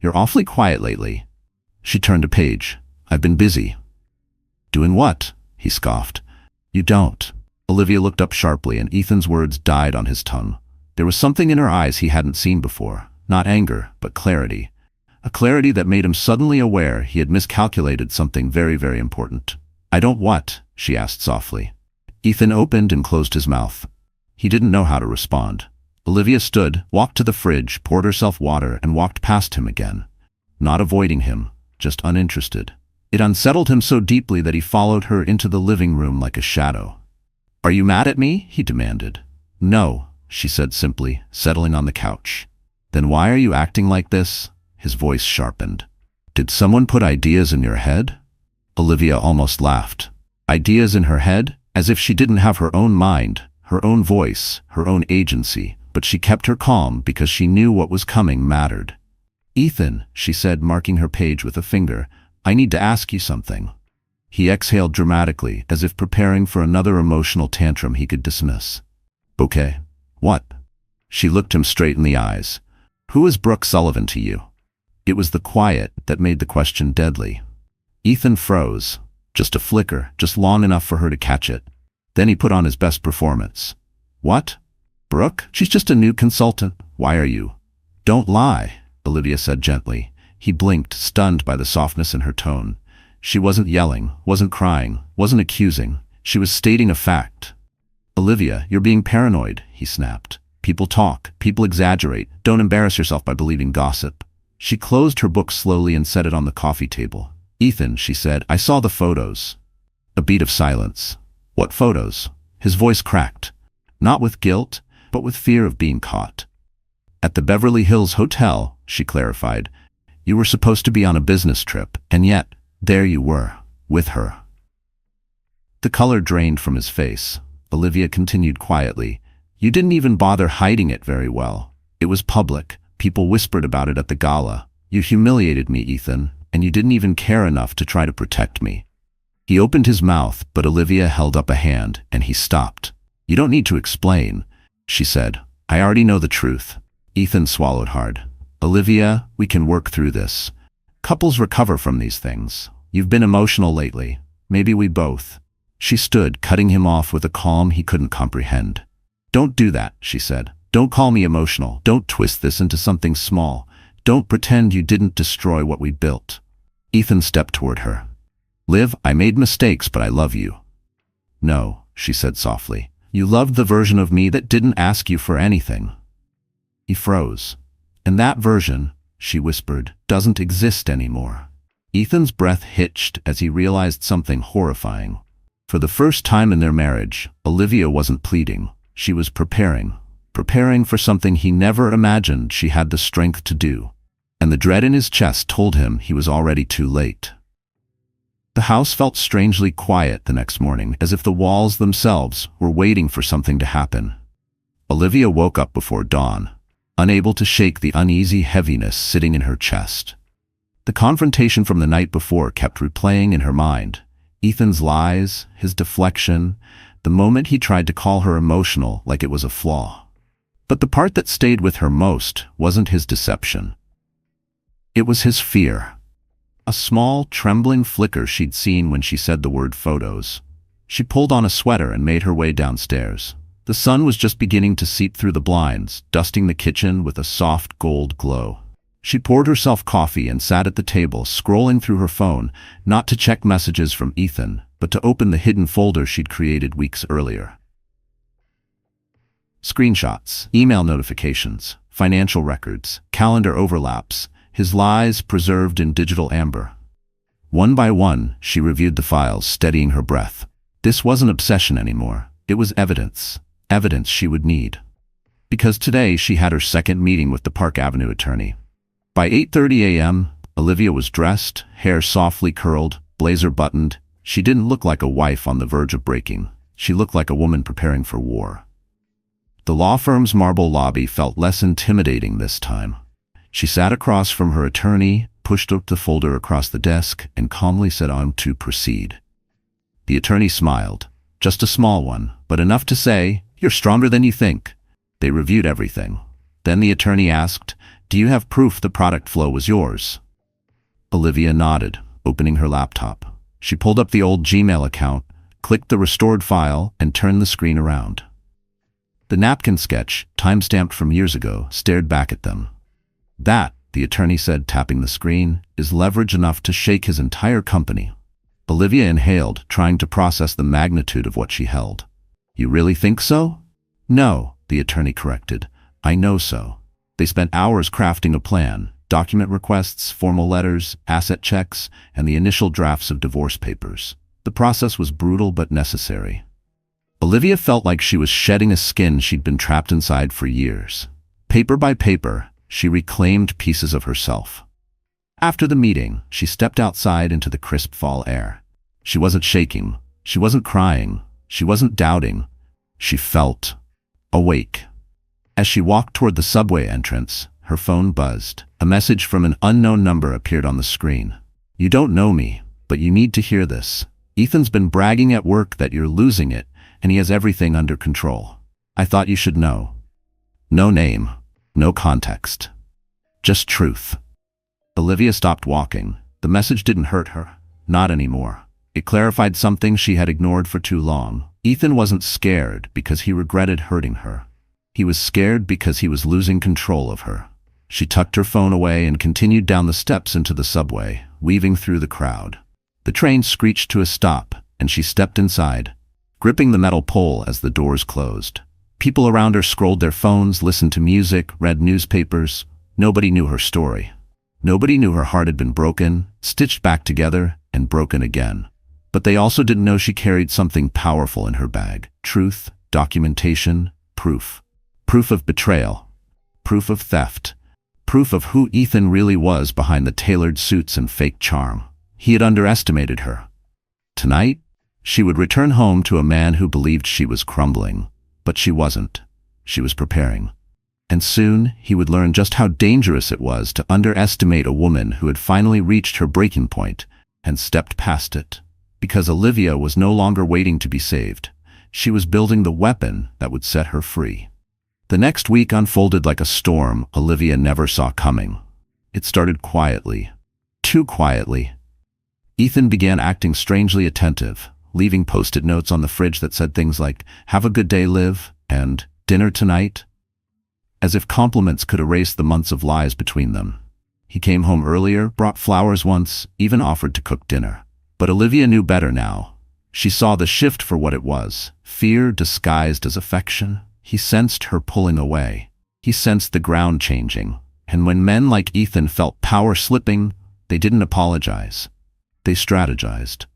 "You're awfully quiet lately." She turned a page. "I've been busy." "Doing what?" he scoffed. "You don't." Olivia looked up sharply, and Ethan's words died on his tongue. There was something in her eyes he hadn't seen before. Not anger, but clarity. A clarity that made him suddenly aware he had miscalculated something very, very important. "I don't what?" she asked softly. Ethan opened and closed his mouth. He didn't know how to respond. Olivia stood, walked to the fridge, poured herself water, and walked past him again. Not avoiding him, just uninterested. It unsettled him so deeply that he followed her into the living room like a shadow. "Are you mad at me?" he demanded. "No," she said simply, settling on the couch. "Then why are you acting like this?" His voice sharpened. "Did someone put ideas in your head?" Olivia almost laughed. Ideas in her head? As if she didn't have her own mind, her own voice, her own agency. But she kept her calm because she knew what was coming mattered. "Ethan," she said, marking her page with a finger, "I need to ask you something." He exhaled dramatically, as if preparing for another emotional tantrum he could dismiss. "Okay. What?" She looked him straight in the eyes. "Who is Brooke Sullivan to you?" It was the quiet that made the question deadly. Ethan froze. Just a flicker, just long enough for her to catch it. Then he put on his best performance. "What? Brooke? She's just a new consultant. Why are you?" "Don't lie," Olivia said gently. He blinked, stunned by the softness in her tone. She wasn't yelling, wasn't crying, wasn't accusing. She was stating a fact. "Olivia, you're being paranoid," he snapped. "People talk, people exaggerate. Don't embarrass yourself by believing gossip." She closed her book slowly and set it on the coffee table. "Ethan," she said, "I saw the photos." A beat of silence. "What photos?" His voice cracked. Not with guilt, but with fear of being caught. "At the Beverly Hills Hotel," she clarified. "You were supposed to be on a business trip, and yet, there you were, with her." The color drained from his face. Olivia continued quietly. "You didn't even bother hiding it very well. It was public. People whispered about it at the gala. You humiliated me, Ethan, and you didn't even care enough to try to protect me." He opened his mouth, but Olivia held up a hand, and he stopped. "You don't need to explain," she said. "I already know the truth." Ethan swallowed hard. "Olivia, we can work through this. Couples recover from these things. You've been emotional lately. Maybe we both." She stood, cutting him off with a calm he couldn't comprehend. "Don't do that," she said. "Don't call me emotional. Don't twist this into something small. Don't pretend you didn't destroy what we built." Ethan stepped toward her. "Liv, I made mistakes, but I love you." "No," she said softly. "You loved the version of me that didn't ask you for anything." He froze. "And that version," she whispered, "doesn't exist anymore." Ethan's breath hitched as he realized something horrifying. For the first time in their marriage, Olivia wasn't pleading. She was preparing for something he never imagined she had the strength to do. and the dread in his chest told him he was already too late. The house felt strangely quiet the next morning, as if the walls themselves were waiting for something to happen. Olivia woke up before dawn, unable to shake the uneasy heaviness sitting in her chest. The confrontation from the night before kept replaying in her mind. Ethan's lies, his deflection, the moment he tried to call her emotional like it was a flaw. But the part that stayed with her most wasn't his deception. It was his fear. A small, trembling flicker she'd seen when she said the word photos. She pulled on a sweater and made her way downstairs. The sun was just beginning to seep through the blinds, dusting the kitchen with a soft gold glow. She poured herself coffee and sat at the table, scrolling through her phone, not to check messages from Ethan, but to open the hidden folder she'd created weeks earlier. Screenshots, email notifications, financial records, calendar overlaps, his lies preserved in digital amber. One by one, she reviewed the files, steadying her breath. This wasn't obsession anymore. It was evidence. Evidence she would need. Because today she had her second meeting with the Park Avenue attorney. By 8:30 a.m., Olivia was dressed, hair softly curled, blazer buttoned. She didn't look like a wife on the verge of breaking. She looked like a woman preparing for war. The law firm's marble lobby felt less intimidating this time. She sat across from her attorney, pushed up the folder across the desk, and calmly said on to proceed. The attorney smiled. Just a small one, but enough to say, "You're stronger than you think." They reviewed everything. Then the attorney asked, "Do you have proof the product flow was yours?" Olivia nodded, opening her laptop. She pulled up the old Gmail account, clicked the restored file, and turned the screen around. The napkin sketch, time-stamped from years ago, stared back at them. "That," the attorney said, tapping the screen, "is leverage enough to shake his entire company." Olivia inhaled, trying to process the magnitude of what she held. "You really think so?" "No," the attorney corrected. "I know so." They spent hours crafting a plan, document requests, formal letters, asset checks, and the initial drafts of divorce papers. The process was brutal but necessary. Olivia felt like she was shedding a skin she'd been trapped inside for years. Paper by paper, she reclaimed pieces of herself. After the meeting, she stepped outside into the crisp fall air. She wasn't shaking. She wasn't crying. She wasn't doubting. She felt awake. As she walked toward the subway entrance, her phone buzzed. A message from an unknown number appeared on the screen. "You don't know me, but you need to hear this. Ethan's been bragging at work that you're losing it, and he has everything under control. I thought you should know." No name, no context. Just truth. Olivia stopped walking. The message didn't hurt her. Not anymore. It clarified something she had ignored for too long. Ethan wasn't scared because he regretted hurting her. He was scared because he was losing control of her. She tucked her phone away and continued down the steps into the subway, weaving through the crowd. The train screeched to a stop, and she stepped inside, gripping the metal pole as the doors closed. People around her scrolled their phones, listened to music, read newspapers. Nobody knew her story. Nobody knew her heart had been broken, stitched back together, and broken again. But they also didn't know she carried something powerful in her bag. Truth, documentation, proof. Proof of betrayal. Proof of theft. Proof of who Ethan really was behind the tailored suits and fake charm. He had underestimated her. Tonight, she would return home to a man who believed she was crumbling. But she wasn't. She was preparing. And soon, he would learn just how dangerous it was to underestimate a woman who had finally reached her breaking point and stepped past it. Because Olivia was no longer waiting to be saved. She was building the weapon that would set her free. The next week unfolded like a storm Olivia never saw coming. It started quietly. Too quietly. Ethan began acting strangely attentive, leaving post-it notes on the fridge that said things like, "Have a good day, Liv," and "Dinner tonight?" As if compliments could erase the months of lies between them. He came home earlier, brought flowers once, even offered to cook dinner. But Olivia knew better now. She saw the shift for what it was, fear disguised as affection. He sensed her pulling away. He sensed the ground changing. And when men like Ethan felt power slipping, they didn't apologize. They strategized.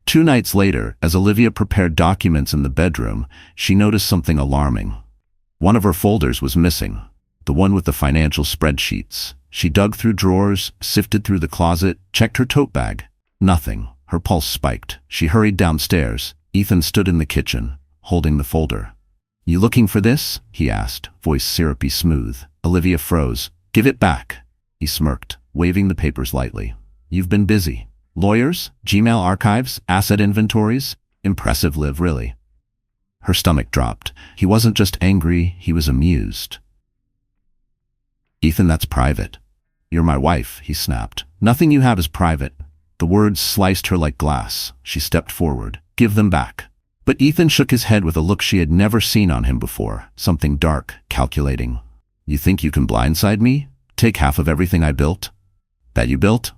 2 nights later, as Olivia prepared documents in the bedroom, she noticed something alarming. One of her folders was missing, the one with the financial spreadsheets. She dug through drawers, sifted through the closet, checked her tote bag. Nothing. Her pulse spiked. She hurried downstairs. Ethan stood in the kitchen, holding the folder. "You looking for this?" he asked, voice syrupy smooth. Olivia froze. "Give it back." He smirked, waving the papers lightly. "You've been busy. Lawyers? Gmail archives? Asset inventories? Impressive, Liv, really." Her stomach dropped. He wasn't just angry, he was amused. "Ethan, that's private." "You're my wife," he snapped. "Nothing you have is private." The words sliced her like glass. She stepped forward. "Give them back." But Ethan shook his head with a look she had never seen on him before, something dark, calculating. "You think you can blindside me? Take half of everything I built?" "That you built?"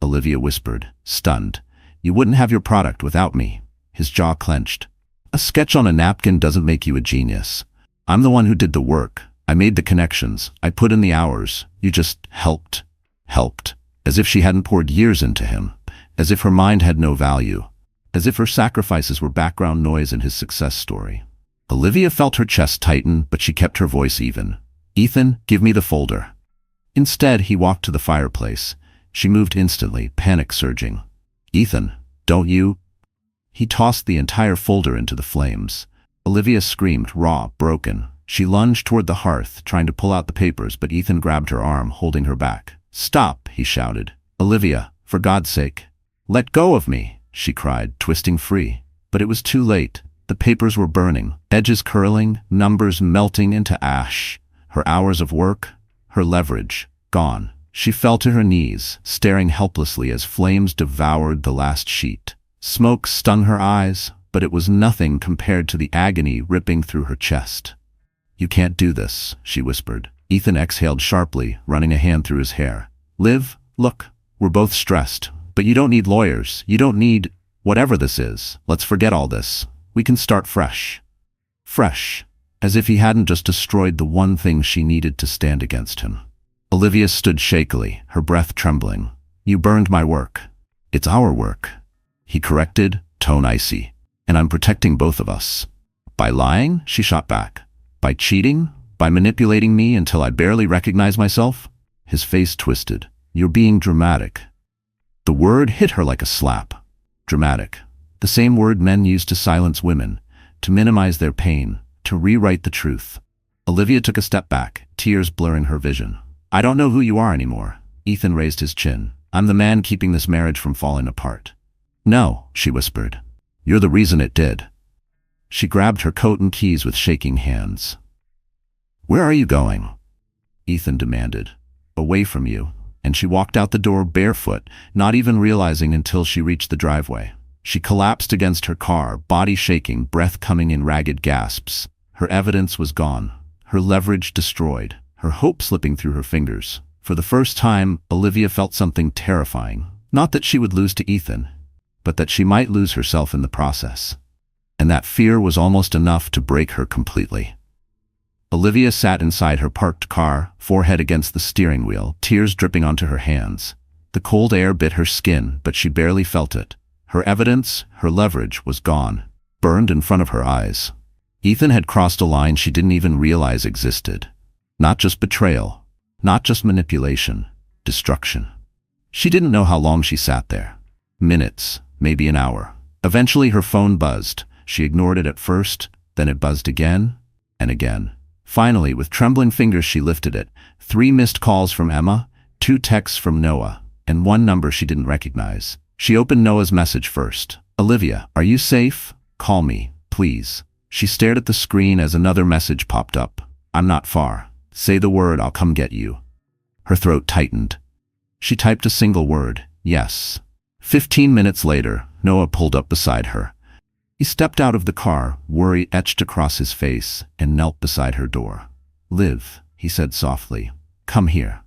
Olivia whispered, stunned. "You wouldn't have your product without me." His jaw clenched. "A sketch on a napkin doesn't make you a genius. I'm the one who did the work. I made the connections. I put in the hours. You just helped." Helped. As if she hadn't poured years into him. As if her mind had no value. As if her sacrifices were background noise in his success story. Olivia felt her chest tighten, but she kept her voice even. "Ethan, give me the folder." Instead, he walked to the fireplace. She moved instantly, panic surging. "Ethan, don't you?" He tossed the entire folder into the flames. Olivia screamed, raw, broken. She lunged toward the hearth, trying to pull out the papers, but Ethan grabbed her arm, holding her back. "Stop," he shouted. "Olivia, for God's sake." "Let go of me," she cried, twisting free. But it was too late. The papers were burning, edges curling, numbers melting into ash. Her hours of work, her leverage, gone. She fell to her knees, staring helplessly as flames devoured the last sheet. Smoke stung her eyes, but it was nothing compared to the agony ripping through her chest. "You can't do this," she whispered. Ethan exhaled sharply, running a hand through his hair. "Liv, look, we're both stressed, but you don't need lawyers. You don't need whatever this is. Let's forget all this. We can start fresh." Fresh, as if he hadn't just destroyed the one thing she needed to stand against him. Olivia stood shakily, her breath trembling. "You burned my work." "It's our work," he corrected, tone icy. "And I'm protecting both of us." "By lying?" she shot back. "By cheating? By manipulating me until I barely recognize myself?" His face twisted. "You're being dramatic." The word hit her like a slap. Dramatic. The same word men use to silence women, to minimize their pain, to rewrite the truth. Olivia took a step back, tears blurring her vision. "I don't know who you are anymore." Ethan raised his chin. "I'm the man keeping this marriage from falling apart." "No," she whispered. "You're the reason it did." She grabbed her coat and keys with shaking hands. "Where are you going?" Ethan demanded. "Away from you." And she walked out the door barefoot, not even realizing until she reached the driveway. She collapsed against her car, body shaking, breath coming in ragged gasps. Her evidence was gone, her leverage destroyed, her hope slipping through her fingers. For the first time, Olivia felt something terrifying. Not that she would lose to Ethan, but that she might lose herself in the process. And that fear was almost enough to break her completely. Olivia sat inside her parked car, forehead against the steering wheel, tears dripping onto her hands. The cold air bit her skin, but she barely felt it. Her evidence, her leverage, was gone, burned in front of her eyes. Ethan had crossed a line she didn't even realize existed. Not just betrayal, not just manipulation, destruction. She didn't know how long she sat there. Minutes, maybe an hour. Eventually her phone buzzed. She ignored it at first, then it buzzed again and again. Finally, with trembling fingers she lifted it. 3 missed calls from Emma, 2 texts from Noah, and 1 number she didn't recognize. She opened Noah's message first. "Olivia, are you safe? Call me, please." She stared at the screen as another message popped up. "I'm not far. Say the word, I'll come get you." Her throat tightened. She typed a single word, "Yes." 15 minutes later, Noah pulled up beside her. He stepped out of the car, worry etched across his face, and knelt beside her door. "Liv," he said softly, "come here."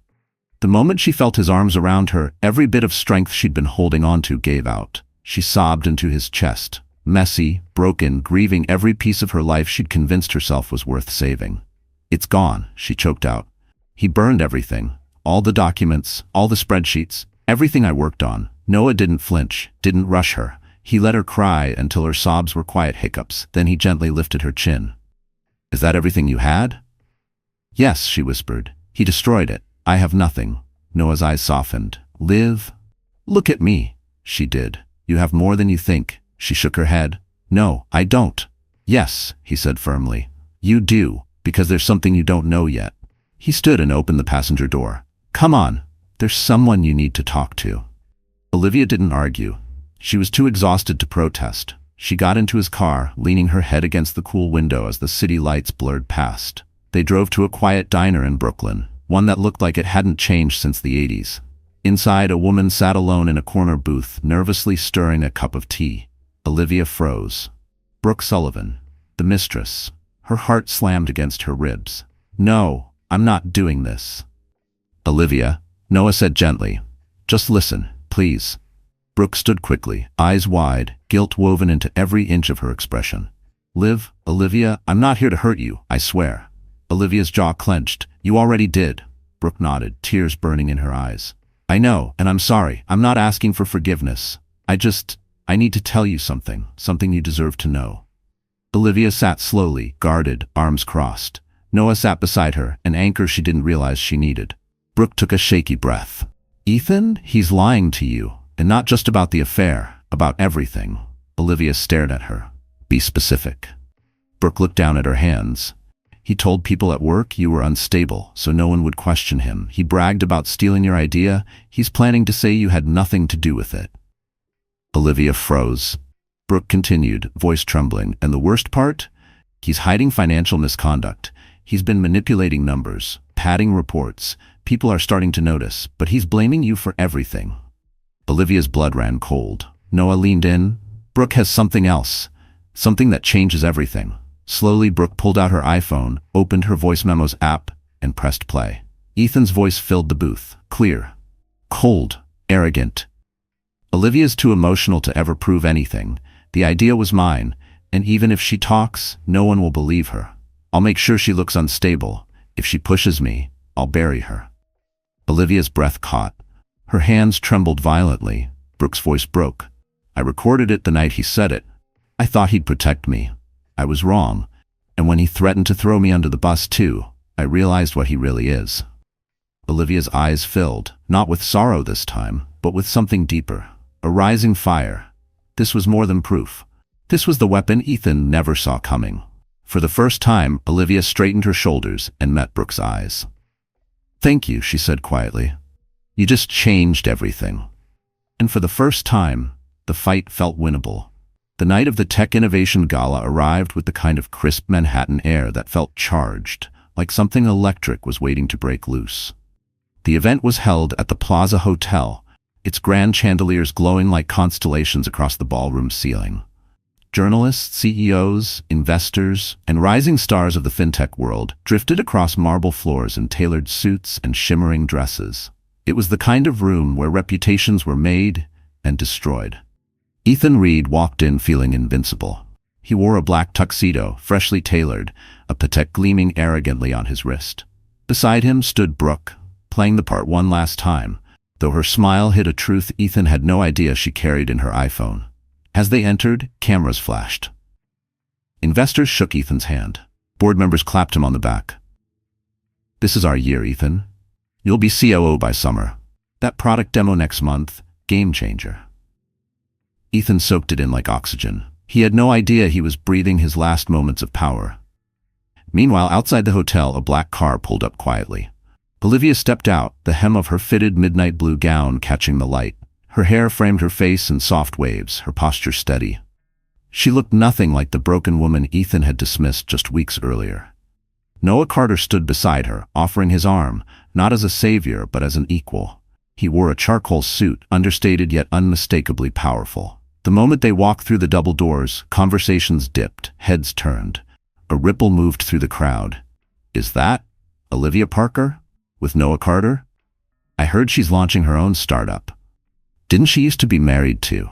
The moment she felt his arms around her, every bit of strength she'd been holding onto gave out. She sobbed into his chest, messy, broken, grieving every piece of her life she'd convinced herself was worth saving. "It's gone," she choked out. "He burned everything. All the documents, all the spreadsheets, everything I worked on." Noah didn't flinch, didn't rush her. He let her cry until her sobs were quiet hiccups, then he gently lifted her chin. "Is that everything you had?" "Yes," she whispered. "He destroyed it. I have nothing. Noah's eyes softened. Liv? Look at me. She did. You have more than you think. She shook her head. No, I don't. Yes, he said firmly. You do, because there's something you don't know yet. He stood and opened the passenger door. Come on. There's someone you need to talk to. Olivia didn't argue. She was too exhausted to protest. She got into his car, leaning her head against the cool window as the city lights blurred past. They drove to a quiet diner in Brooklyn, one that looked like it hadn't changed since the 80s. Inside, a woman sat alone in a corner booth, nervously stirring a cup of tea. Olivia froze. Brooke Sullivan, the mistress. Her heart slammed against her ribs. No, I'm not doing this. Olivia, Noah said gently. Just listen, please. Brooke stood quickly, eyes wide, guilt woven into every inch of her expression. Liv, Olivia, I'm not here to hurt you, I swear. Olivia's jaw clenched. You already did. Brooke nodded, tears burning in her eyes. I know, and I'm sorry. I'm not asking for forgiveness. I need to tell you something you deserve to know. Olivia sat slowly, guarded, arms crossed. Noah sat beside her, an anchor she didn't realize she needed. Brooke took a shaky breath. Ethan, he's lying to you, and not just about the affair, about everything. Olivia stared at her. Be specific. Brooke looked down at her hands. He told people at work you were unstable, so no one would question him. He bragged about stealing your idea. He's planning to say you had nothing to do with it. Olivia froze. Brooke continued, voice trembling. And the worst part? He's hiding financial misconduct. He's been manipulating numbers, padding reports. People are starting to notice, but he's blaming you for everything. Olivia's blood ran cold. Noah leaned in. Brooke has something else. Something that changes everything. Slowly, Brooke pulled out her iPhone, opened her voice memos app, and pressed play. Ethan's voice filled the booth. Clear. Cold. Arrogant. Olivia's too emotional to ever prove anything. The idea was mine, and even if she talks, no one will believe her. I'll make sure she looks unstable. If she pushes me, I'll bury her. Olivia's breath caught. Her hands trembled violently. Brooke's voice broke. I recorded it the night he said it. I thought he'd protect me. I was wrong. And when he threatened to throw me under the bus too, I realized what he really is. Olivia's eyes filled, not with sorrow this time, but with something deeper. A rising fire. This was more than proof. This was the weapon Ethan never saw coming. For the first time, Olivia straightened her shoulders and met Brooke's eyes. Thank you, she said quietly. You just changed everything. And for the first time, the fight felt winnable. The night of the Tech Innovation Gala arrived with the kind of crisp Manhattan air that felt charged, like something electric was waiting to break loose. The event was held at the Plaza Hotel, its grand chandeliers glowing like constellations across the ballroom ceiling. Journalists, CEOs, investors, and rising stars of the fintech world drifted across marble floors in tailored suits and shimmering dresses. It was the kind of room where reputations were made and destroyed. Ethan Reed walked in feeling invincible. He wore a black tuxedo, freshly tailored, a Patek gleaming arrogantly on his wrist. Beside him stood Brooke, playing the part one last time, though her smile hid a truth Ethan had no idea she carried in her iPhone. As they entered, cameras flashed. Investors shook Ethan's hand. Board members clapped him on the back. This is our year, Ethan. You'll be COO by summer. That product demo next month, game changer. Ethan soaked it in like oxygen. He had no idea he was breathing his last moments of power. Meanwhile, outside the hotel, a black car pulled up quietly. Olivia stepped out, the hem of her fitted midnight blue gown catching the light. Her hair framed her face in soft waves, her posture steady. She looked nothing like the broken woman Ethan had dismissed just weeks earlier. Noah Carter stood beside her, offering his arm, not as a savior but as an equal. He wore a charcoal suit, understated yet unmistakably powerful. The moment they walked through the double doors, conversations dipped, heads turned. A ripple moved through the crowd. Is that Olivia Parker? With Noah Carter? I heard she's launching her own startup. Didn't she used to be married to?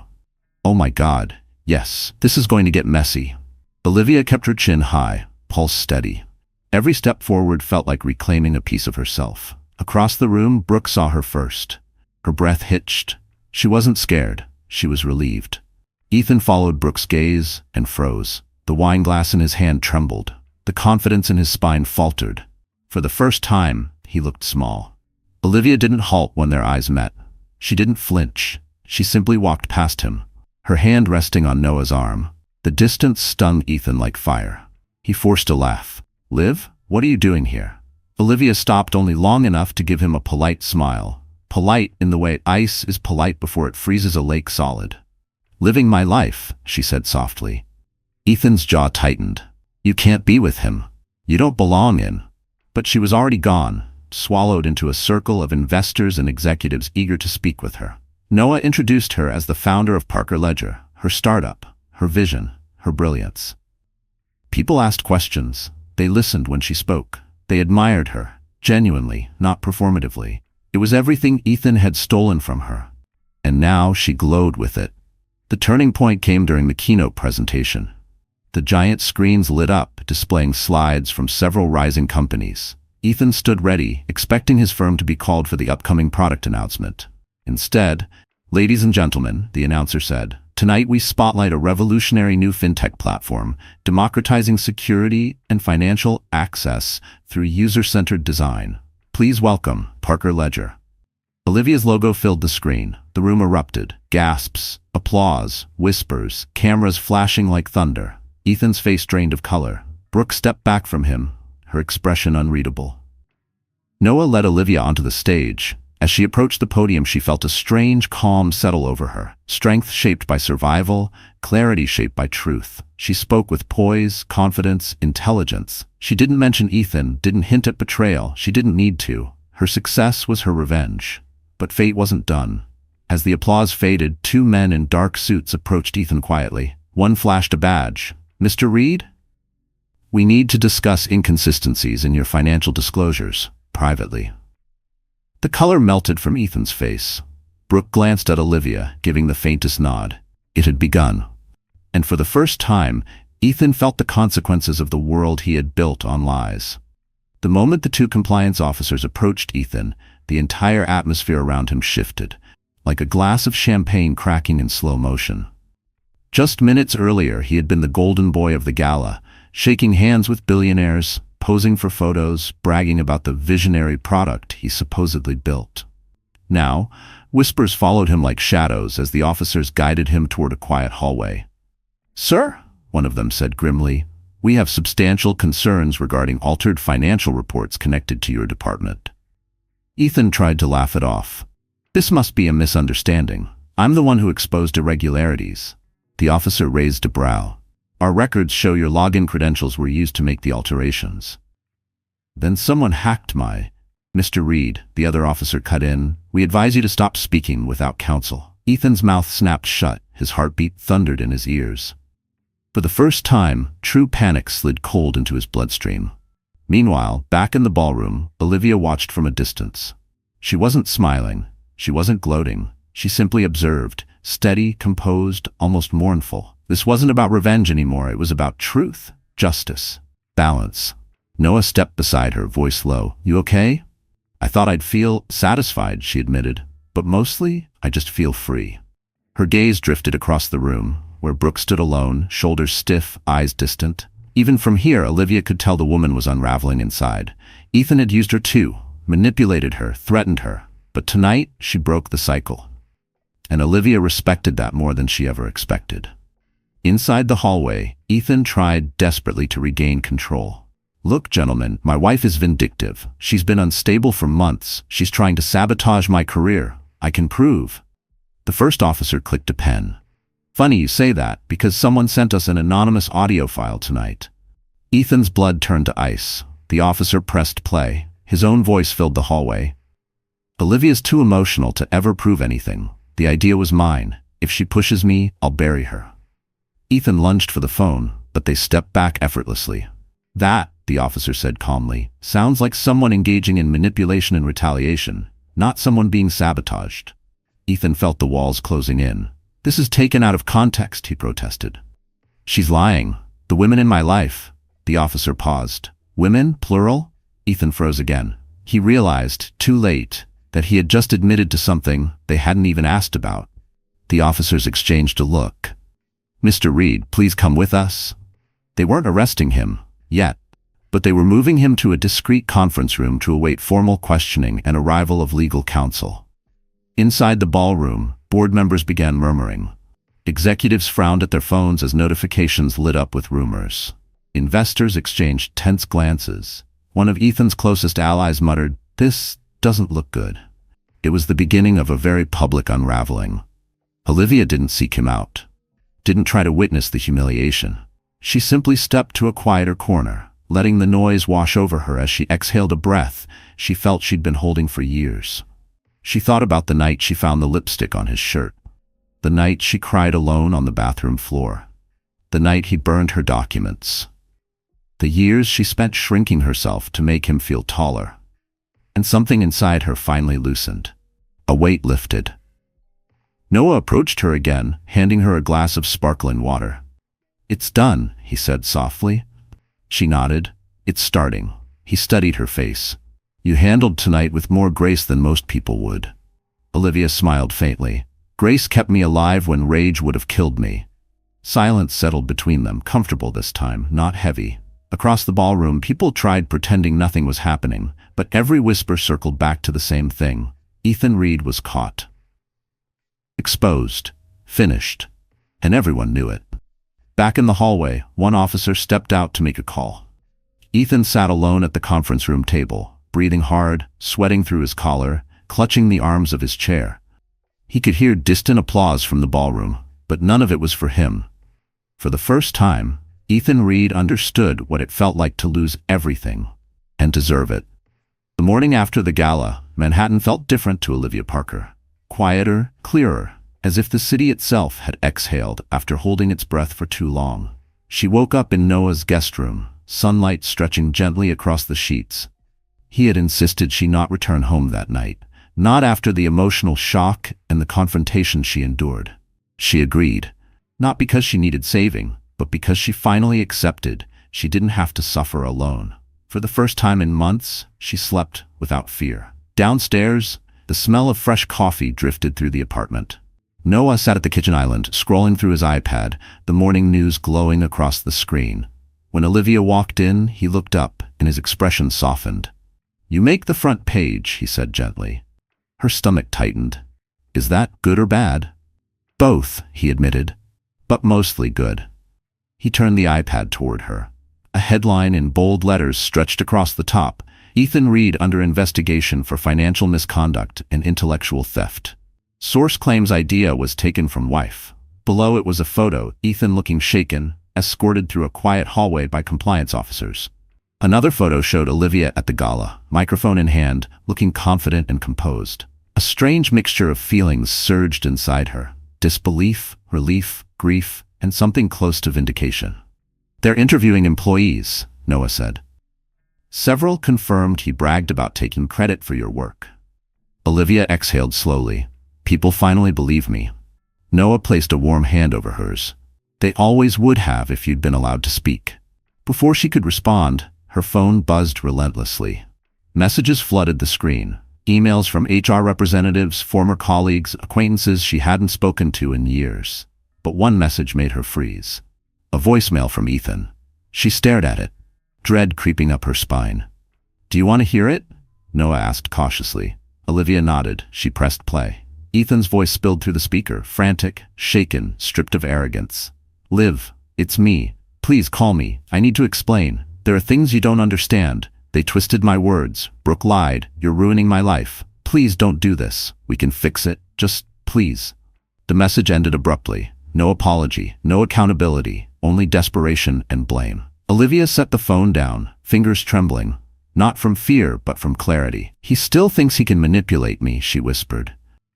Oh my God, yes, this is going to get messy. Olivia kept her chin high, pulse steady. Every step forward felt like reclaiming a piece of herself. Across the room, Brooke saw her first. Her breath hitched. She wasn't scared. She was relieved. Ethan followed Brooke's gaze and froze. The wine glass in his hand trembled. The confidence in his spine faltered. For the first time, he looked small. Olivia didn't halt when their eyes met. She didn't flinch. She simply walked past him, her hand resting on Noah's arm. The distance stung Ethan like fire. He forced a laugh. "Liv, what are you doing here?" Olivia stopped only long enough to give him a polite smile. Polite in the way ice is polite before it freezes a lake solid. "Living my life," she said softly. Ethan's jaw tightened. "You can't be with him. You don't belong in." But she was already gone, swallowed into a circle of investors and executives eager to speak with her. Noah introduced her as the founder of Parker Ledger, her startup, her vision, her brilliance. People asked questions. They listened when she spoke. They admired her, genuinely, not performatively. It was everything Ethan had stolen from her. And now she glowed with it. The turning point came during the keynote presentation. The giant screens lit up, displaying slides from several rising companies. Ethan stood ready, expecting his firm to be called for the upcoming product announcement. Instead, "Ladies and gentlemen," the announcer said, "tonight we spotlight a revolutionary new fintech platform, democratizing security and financial access through user-centered design. Please welcome Parker Ledger." Olivia's logo filled the screen. The room erupted. Gasps, applause, whispers, cameras flashing like thunder. Ethan's face drained of color. Brooke stepped back from him, her expression unreadable. Noah led Olivia onto the stage. As she approached the podium, she felt a strange calm settle over her. Strength shaped by survival, clarity shaped by truth. She spoke with poise, confidence, intelligence. She didn't mention Ethan, didn't hint at betrayal. She didn't need to. Her success was her revenge. But fate wasn't done. As the applause faded, two men in dark suits approached Ethan quietly. One flashed a badge. "Mr. Reed? We need to discuss inconsistencies in your financial disclosures, privately." The color melted from Ethan's face. Brooke glanced at Olivia, giving the faintest nod. It had begun. And for the first time, Ethan felt the consequences of the world he had built on lies. The moment the two compliance officers approached Ethan, the entire atmosphere around him shifted, like a glass of champagne cracking in slow motion. Just minutes earlier, he had been the golden boy of the gala, shaking hands with billionaires, posing for photos, bragging about the visionary product he supposedly built. Now, whispers followed him like shadows as the officers guided him toward a quiet hallway. "Sir," one of them said grimly, "we have substantial concerns regarding altered financial reports connected to your department." Ethan tried to laugh it off. "This must be a misunderstanding. I'm the one who exposed irregularities." The officer raised a brow. "Our records show your login credentials were used to make the alterations." "Then someone hacked my—" "Mr. Reed," the other officer cut in, "we advise you to stop speaking without counsel." Ethan's mouth snapped shut, his heartbeat thundered in his ears. For the first time, true panic slid cold into his bloodstream. Meanwhile, back in the ballroom, Olivia watched from a distance. She wasn't smiling, she wasn't gloating, she simply observed, steady, composed, almost mournful. This wasn't about revenge anymore, it was about truth, justice, balance. Noah stepped beside her, voice low. "You okay?" "I thought I'd feel satisfied," she admitted, "but mostly, I just feel free." Her gaze drifted across the room, where Brooke stood alone, shoulders stiff, eyes distant. Even from here, Olivia could tell the woman was unraveling inside. Ethan had used her too, manipulated her, threatened her. But tonight, she broke the cycle. And Olivia respected that more than she ever expected. Inside the hallway, Ethan tried desperately to regain control. "Look, gentlemen, my wife is vindictive. She's been unstable for months. She's trying to sabotage my career. I can prove." The first officer clicked a pen. "Funny you say that, because someone sent us an anonymous audio file tonight." Ethan's blood turned to ice. The officer pressed play. His own voice filled the hallway. "Olivia's too emotional to ever prove anything. The idea was mine. If she pushes me, I'll bury her." Ethan lunged for the phone, but they stepped back effortlessly. "That," the officer said calmly, "sounds like someone engaging in manipulation and retaliation, not someone being sabotaged." Ethan felt the walls closing in. "This is taken out of context," he protested. "She's lying. The women in my life." The officer paused. "Women, plural?" Ethan froze again. He realized, too late, that he had just admitted to something they hadn't even asked about. The officers exchanged a look. "Mr. Reed, please come with us." They weren't arresting him, yet. but they were moving him to a discreet conference room to await formal questioning and arrival of legal counsel. Inside the ballroom, board members began murmuring. Executives frowned at their phones as notifications lit up with rumors. Investors exchanged tense glances. One of Ethan's closest allies muttered, "This doesn't look good." It was the beginning of a very public unraveling. Olivia didn't seek him out, didn't try to witness the humiliation. She simply stepped to a quieter corner, letting the noise wash over her as she exhaled a breath she felt she'd been holding for years. She thought about the night she found the lipstick on his shirt, the night she cried alone on the bathroom floor, the night he burned her documents, the years she spent shrinking herself to make him feel taller. And something inside her finally loosened. A weight lifted. Noah approached her again, handing her a glass of sparkling water. "It's done," he said softly. She nodded. "It's starting." He studied her face. "You handled tonight with more grace than most people would." Olivia smiled faintly. "Grace kept me alive when rage would have killed me." Silence settled between them, comfortable this time, not heavy. Across the ballroom, people tried pretending nothing was happening, but every whisper circled back to the same thing. Ethan Reed was caught. Exposed. Finished. And everyone knew it. Back in the hallway, one officer stepped out to make a call. Ethan sat alone at the conference room table, breathing hard, sweating through his collar, clutching the arms of his chair. He could hear distant applause from the ballroom, but none of it was for him. For the first time, Ethan Reed understood what it felt like to lose everything, and deserve it. The morning after the gala, Manhattan felt different to Olivia Parker. Quieter, clearer, as if the city itself had exhaled after holding its breath for too long. She woke up in Noah's guest room, sunlight stretching gently across the sheets. He had insisted she not return home that night, not after the emotional shock and the confrontation she endured. She agreed, not because she needed saving, but because she finally accepted she didn't have to suffer alone. For the first time in months, she slept without fear. Downstairs, the smell of fresh coffee drifted through the apartment. Noah sat at the kitchen island, scrolling through his iPad, the morning news glowing across the screen. When Olivia walked in, he looked up, and his expression softened. "You make the front page," he said gently. Her stomach tightened. "Is that good or bad?" "Both," he admitted, "but mostly good." He turned the iPad toward her. A headline in bold letters stretched across the top: Ethan Reed under investigation for financial misconduct and intellectual theft. Source claims idea was taken from wife. Below it was a photo, Ethan looking shaken, escorted through a quiet hallway by compliance officers. Another photo showed Olivia at the gala, microphone in hand, looking confident and composed. A strange mixture of feelings surged inside her: disbelief, relief, grief, and something close to vindication. "They're interviewing employees," Noah said. "Several confirmed he bragged about taking credit for your work." Olivia exhaled slowly. "People finally believe me." Noah placed a warm hand over hers. "They always would have if you'd been allowed to speak." Before she could respond, her phone buzzed relentlessly. Messages flooded the screen. Emails from HR representatives, former colleagues, acquaintances she hadn't spoken to in years. But one message made her freeze. A voicemail from Ethan. She stared at it, dread creeping up her spine. "Do you want to hear it?" Noah asked cautiously. Olivia nodded. She pressed play. Ethan's voice spilled through the speaker, frantic, shaken, stripped of arrogance. "Liv, it's me. Please call me. I need to explain. There are things you don't understand. They twisted my words. Brooke lied. You're ruining my life. Please don't do this. We can fix it. Just, please." The message ended abruptly. No apology, no accountability, only desperation and blame. Olivia set the phone down, fingers trembling, not from fear but from clarity. "He still thinks he can manipulate me," she whispered.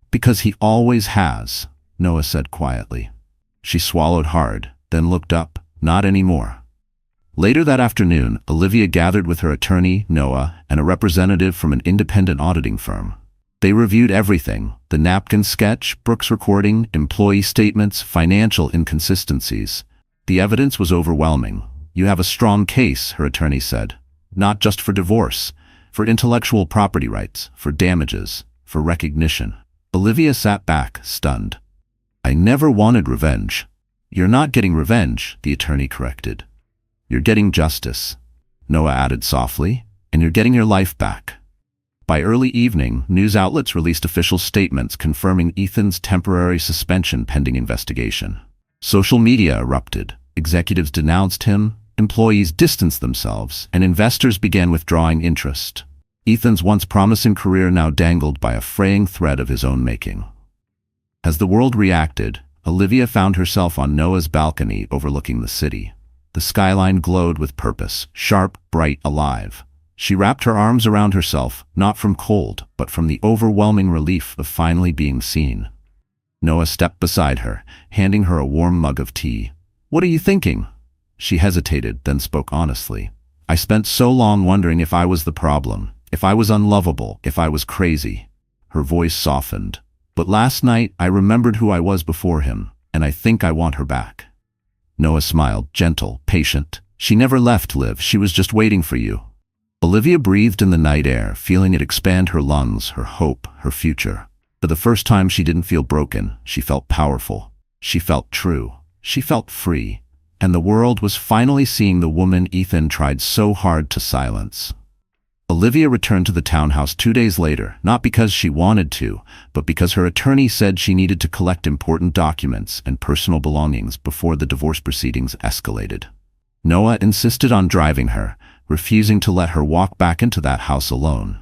"Because he always has," Noah said quietly. She swallowed hard, then looked up. Not anymore. Later that afternoon, Olivia gathered with her attorney, Noah, and a representative from an independent auditing firm. They reviewed everything: the napkin sketch, Brooke's recording, employee statements, financial inconsistencies. The evidence was overwhelming. "You have a strong case," her attorney said. "Not just for divorce, for intellectual property rights, for damages, for recognition." Olivia sat back, stunned. "I never wanted revenge." "You're not getting revenge," the attorney corrected. "You're getting justice." Noah added softly, and you're getting your life back. By early evening, news outlets released official statements confirming Ethan's temporary suspension pending investigation. Social media erupted. Executives denounced him, employees distanced themselves, and investors began withdrawing interest. Ethan's once promising career now dangled by a fraying thread of his own making. As the world reacted, Olivia found herself on Noah's balcony overlooking the city. The skyline glowed with purpose, sharp, bright, alive. She wrapped her arms around herself, not from cold, but from the overwhelming relief of finally being seen. Noah stepped beside her, handing her a warm mug of tea. "What are you thinking?" She hesitated, then spoke honestly. "I spent so long wondering if I was the problem, if I was unlovable, if I was crazy." Her voice softened. "But last night I remembered who I was before him, and I think I want her back." Noah smiled, gentle, patient. "She never left, Liv. She was just waiting for you." Olivia breathed in the night air, feeling it expand her lungs, her hope, her future. For the first time she didn't feel broken, she felt powerful. She felt true. She felt free. And the world was finally seeing the woman Ethan tried so hard to silence. Olivia returned to the townhouse 2 days later, not because she wanted to, but because her attorney said she needed to collect important documents and personal belongings before the divorce proceedings escalated. Noah insisted on driving her, refusing to let her walk back into that house alone.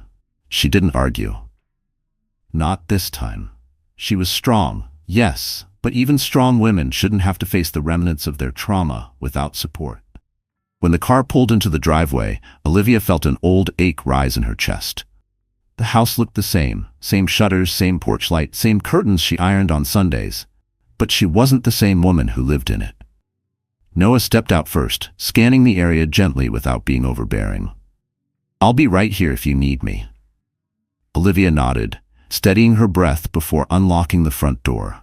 She didn't argue. Not this time. She was strong, yes, but even strong women shouldn't have to face the remnants of their trauma without support. When the car pulled into the driveway, Olivia felt an old ache rise in her chest. The house looked the same shutters, same porch light, same curtains she ironed on Sundays. But she wasn't the same woman who lived in it. Noah stepped out first, scanning the area gently without being overbearing. "I'll be right here if you need me." Olivia nodded, steadying her breath before unlocking the front door.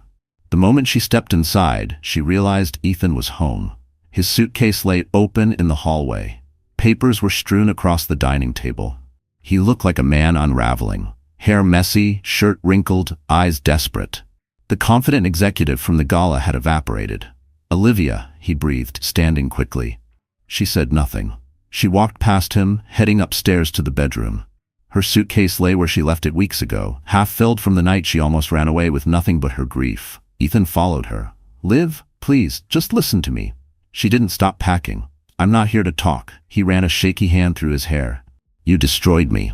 The moment she stepped inside, she realized Ethan was home. His suitcase lay open in the hallway. Papers were strewn across the dining table. He looked like a man unraveling. Hair messy, shirt wrinkled, eyes desperate. The confident executive from the gala had evaporated. "Olivia," he breathed, standing quickly. She said nothing. She walked past him, heading upstairs to the bedroom. Her suitcase lay where she left it weeks ago, half filled from the night she almost ran away with nothing but her grief. Ethan followed her. "Liv, please, just listen to me." She didn't stop packing. "I'm not here to talk." He ran a shaky hand through his hair. "You destroyed me."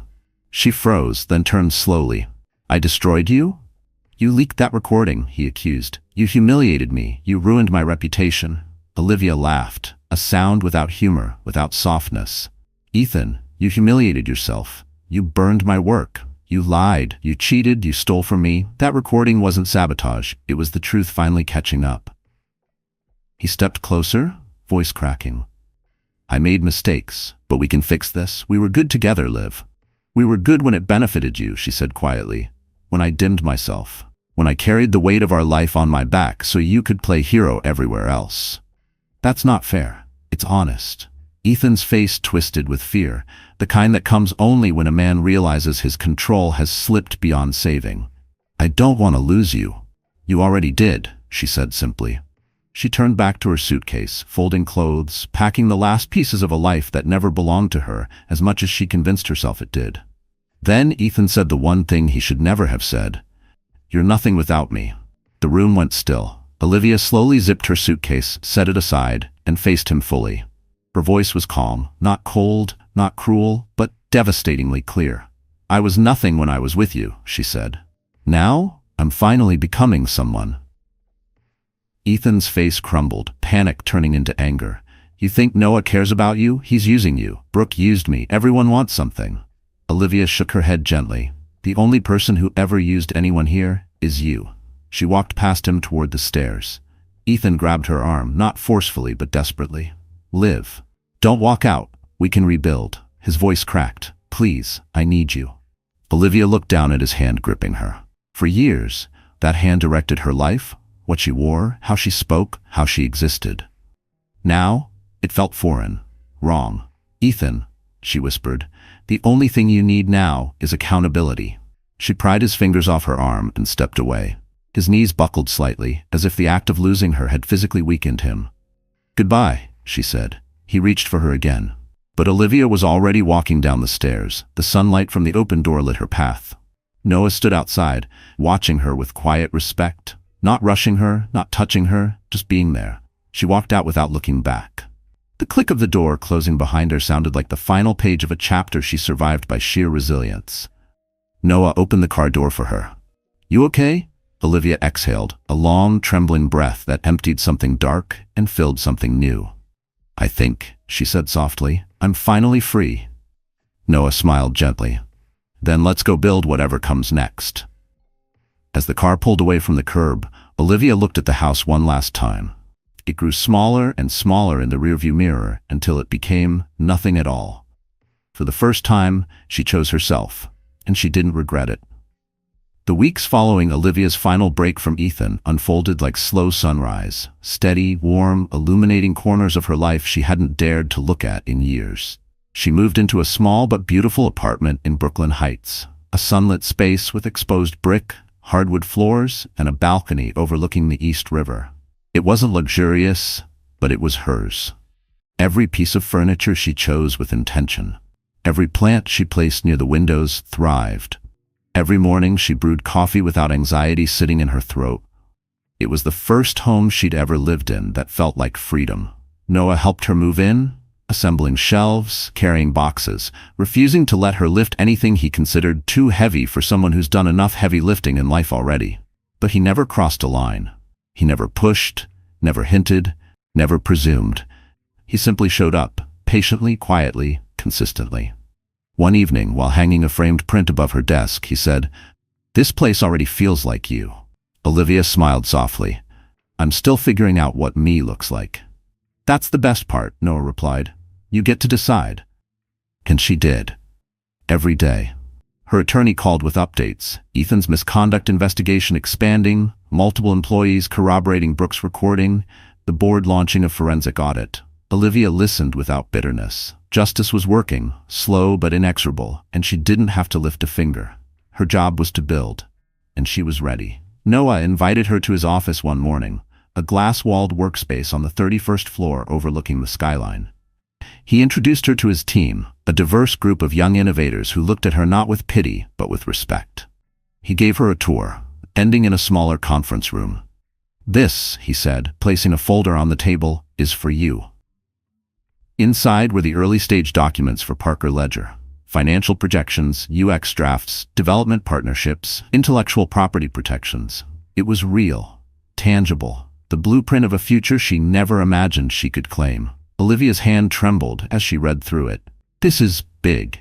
She froze, then turned slowly. "I destroyed you?" "You leaked that recording," he accused. "You humiliated me. You ruined my reputation." Olivia laughed, a sound without humor, without softness. "Ethan, you humiliated yourself. You burned my work. You lied. You cheated. You stole from me. That recording wasn't sabotage. It was the truth finally catching up." He stepped closer, voice cracking. "I made mistakes, but we can fix this. We were good together, Liv." "We were good when it benefited you," she said quietly. "When I dimmed myself. When I carried the weight of our life on my back so you could play hero everywhere else." "That's not fair. It's honest." Ethan's face twisted with fear, the kind that comes only when a man realizes his control has slipped beyond saving. "I don't want to lose you." "You already did," she said simply. She turned back to her suitcase, folding clothes, packing the last pieces of a life that never belonged to her as much as she convinced herself it did. Then Ethan said the one thing he should never have said. "You're nothing without me." The room went still. Olivia slowly zipped her suitcase, set it aside, and faced him fully. Her voice was calm, not cold, not cruel, but devastatingly clear. "I was nothing when I was with you," she said. "Now, I'm finally becoming someone." Ethan's face crumbled, panic turning into anger. "You think Noah cares about you? He's using you. Brooke used me. Everyone wants something." Olivia shook her head gently. "The only person who ever used anyone here is you." She walked past him toward the stairs. Ethan grabbed her arm, not forcefully but desperately. "Liv, don't walk out. We can rebuild." His voice cracked. "Please, I need you." Olivia looked down at his hand gripping her. For years, that hand directed her life, what she wore, how she spoke, how she existed. Now, it felt foreign, wrong. "Ethan," she whispered, "the only thing you need now is accountability." She pried his fingers off her arm and stepped away. His knees buckled slightly, as if the act of losing her had physically weakened him. "Goodbye," she said. He reached for her again. But Olivia was already walking down the stairs. The sunlight from the open door lit her path. Noah stood outside, watching her with quiet respect, not rushing her, not touching her, just being there. She walked out without looking back. The click of the door closing behind her sounded like the final page of a chapter she survived by sheer resilience. Noah opened the car door for her. "You okay?" Olivia exhaled, a long, trembling breath that emptied something dark and filled something new. "I think," she said softly, "I'm finally free." Noah smiled gently. "Then let's go build whatever comes next." As the car pulled away from the curb, Olivia looked at the house one last time. It grew smaller and smaller in the rearview mirror until it became nothing at all. For the first time, she chose herself, and she didn't regret it. The weeks following Olivia's final break from Ethan unfolded like slow sunrise, steady, warm, illuminating corners of her life she hadn't dared to look at in years. She moved into a small but beautiful apartment in Brooklyn Heights, a sunlit space with exposed brick, hardwood floors, and a balcony overlooking the East River. It wasn't luxurious, but it was hers. Every piece of furniture she chose with intention. Every plant she placed near the windows thrived. Every morning she brewed coffee without anxiety sitting in her throat. It was the first home she'd ever lived in that felt like freedom. Noah helped her move in, assembling shelves, carrying boxes, refusing to let her lift anything he considered too heavy for someone who's done enough heavy lifting in life already. But he never crossed a line. He never pushed, never hinted, never presumed. He simply showed up, patiently, quietly, consistently. One evening, while hanging a framed print above her desk, he said, "This place already feels like you." Olivia smiled softly. "I'm still figuring out what me looks like." "That's the best part," Noah replied. "You get to decide." And she did. Every day. Her attorney called with updates, Ethan's misconduct investigation expanding, multiple employees corroborating Brooks' recording, the board launching a forensic audit. Olivia listened without bitterness. Justice was working, slow but inexorable, and she didn't have to lift a finger. Her job was to build, and she was ready. Noah invited her to his office one morning, a glass-walled workspace on the 31st floor overlooking the skyline. He introduced her to his team, a diverse group of young innovators who looked at her not with pity, but with respect. He gave her a tour, ending in a smaller conference room. "This," he said, placing a folder on the table, "is for you." Inside were the early-stage documents for Parker Ledger. Financial projections, UX drafts, development partnerships, intellectual property protections. It was real, tangible, the blueprint of a future she never imagined she could claim. Olivia's hand trembled as she read through it. "This is big."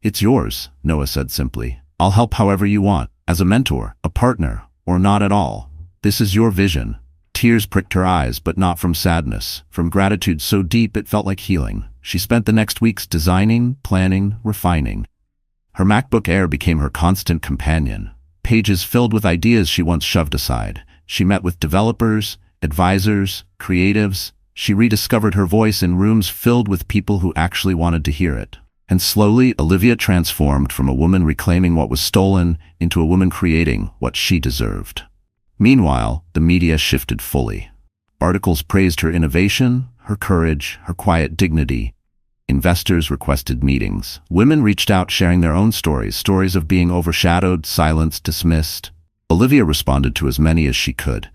"It's yours," Noah said simply. "I'll help however you want, as a mentor, a partner, or not at all. This is your vision." Tears pricked her eyes, but not from sadness, from gratitude so deep it felt like healing. She spent the next weeks designing, planning, refining. Her MacBook Air became her constant companion, pages filled with ideas she once shoved aside. She met with developers, advisors, creatives. She rediscovered her voice in rooms filled with people who actually wanted to hear it. And slowly, Olivia transformed from a woman reclaiming what was stolen into a woman creating what she deserved. Meanwhile, the media shifted fully. Articles praised her innovation, her courage, her quiet dignity. Investors requested meetings. Women reached out sharing their own stories, stories of being overshadowed, silenced, dismissed. Olivia responded to as many as she could.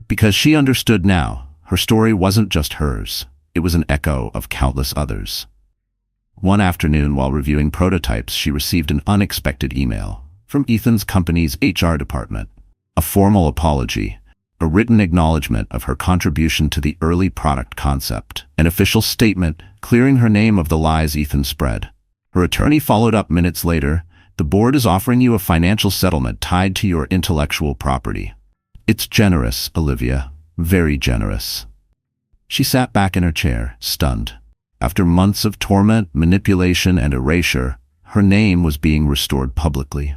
Because she understood now, her story wasn't just hers. It was an echo of countless others. One afternoon, while reviewing prototypes, she received an unexpected email from Ethan's company's HR department. A formal apology, a written acknowledgement of her contribution to the early product concept, an official statement clearing her name of the lies Ethan spread. Her attorney followed up minutes later. "The board is offering you a financial settlement tied to your intellectual property." "It's generous, Olivia, very generous." She sat back in her chair, stunned. After months of torment, manipulation, and erasure, her name was being restored publicly.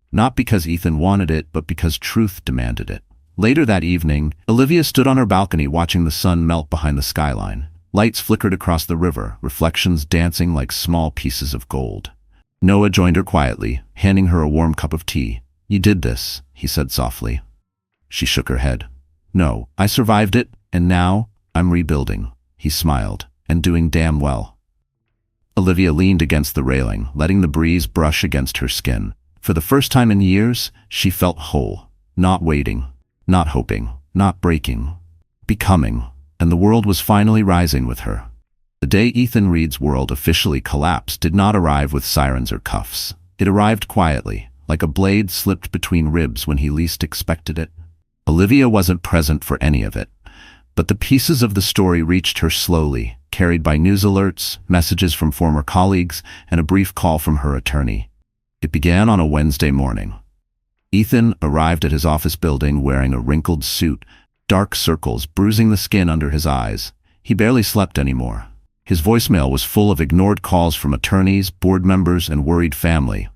Not because Ethan wanted it, but because truth demanded it. Later that evening, Olivia stood on her balcony watching the sun melt behind the skyline. Lights flickered across the river, reflections dancing like small pieces of gold. Noah joined her quietly, handing her a warm cup of tea. "You did this," he said softly. She shook her head. "No, I survived it, and now I'm rebuilding." He smiled, "and doing damn well." Olivia leaned against the railing, letting the breeze brush against her skin. For the first time in years, she felt whole. Not waiting, not hoping, not breaking. Becoming. And the world was finally rising with her. The day Ethan Reed's world officially collapsed did not arrive with sirens or cuffs. It arrived quietly, like a blade slipped between ribs when he least expected it. Olivia wasn't present for any of it, but the pieces of the story reached her slowly, carried by news alerts, messages from former colleagues, and a brief call from her attorney. It began on a Wednesday morning. Ethan arrived at his office building wearing a wrinkled suit, dark circles bruising the skin under his eyes. He barely slept anymore. His voicemail was full of ignored calls from attorneys, board members, and worried family.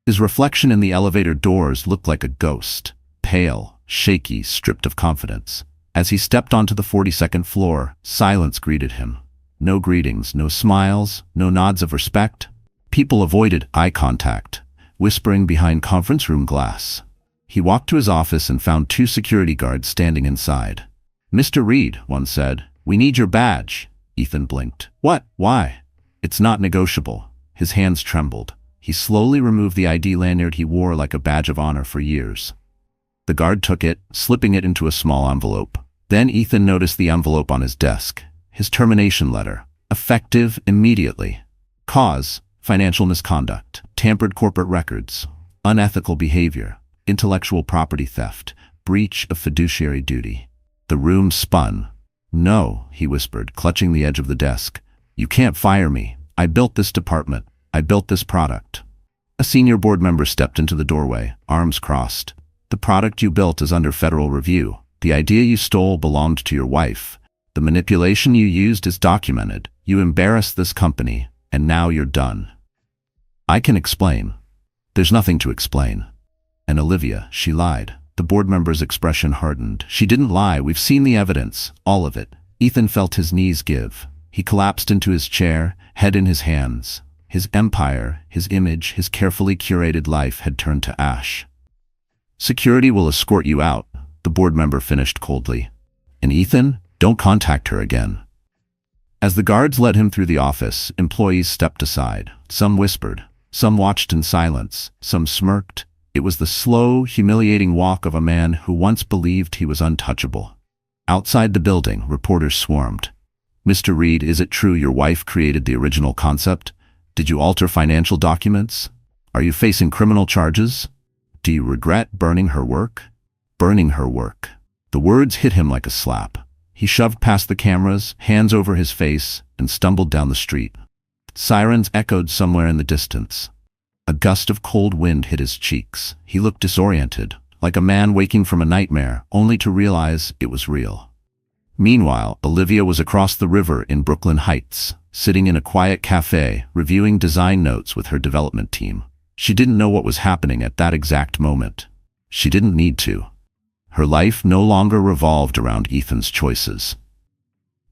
His reflection in the elevator doors looked like a ghost, pale, shaky, stripped of confidence. As he stepped onto the 42nd floor, silence greeted him. No greetings, no smiles, no nods of respect. People avoided eye contact, whispering behind conference room glass. He walked to his office and found 2 security guards standing inside. "Mr. Reed," one said, "we need your badge." Ethan blinked. "What? Why?" "It's not negotiable." His hands trembled. He slowly removed the ID lanyard he wore like a badge of honor for years. The guard took it, slipping it into a small envelope. Then Ethan noticed the envelope on his desk. His termination letter. Effective immediately. Cause: financial misconduct, tampered corporate records, unethical behavior, intellectual property theft, breach of fiduciary duty. The room spun. "No," he whispered, clutching the edge of the desk. "You can't fire me. I built this department. I built this product." A senior board member stepped into the doorway, arms crossed. "The product you built is under federal review. The idea you stole belonged to your wife. The manipulation you used is documented. You embarrassed this company, and now you're done." "I can explain." "There's nothing to explain." "And Olivia, she lied." The board member's expression hardened. "She didn't lie. We've seen the evidence. All of it." Ethan felt his knees give. He collapsed into his chair, head in his hands. His empire, his image, his carefully curated life had turned to ash. "Security will escort you out," the board member finished coldly. "And Ethan, don't contact her again." As the guards led him through the office, employees stepped aside. Some whispered. Some watched in silence. Some smirked. It was the slow, humiliating walk of a man who once believed he was untouchable. Outside the building, reporters swarmed. "Mr. Reed, is it true your wife created the original concept? Did you alter financial documents? Are you facing criminal charges? Do you regret burning her work?" Burning her work. The words hit him like a slap. He shoved past the cameras, hands over his face, and stumbled down the street. Sirens echoed somewhere in the distance. A gust of cold wind hit his cheeks. He looked disoriented, like a man waking from a nightmare, only to realize it was real. Meanwhile, Olivia was across the river in Brooklyn Heights, sitting in a quiet cafe, reviewing design notes with her development team. She didn't know what was happening at that exact moment. She didn't need to. Her life no longer revolved around Ethan's choices.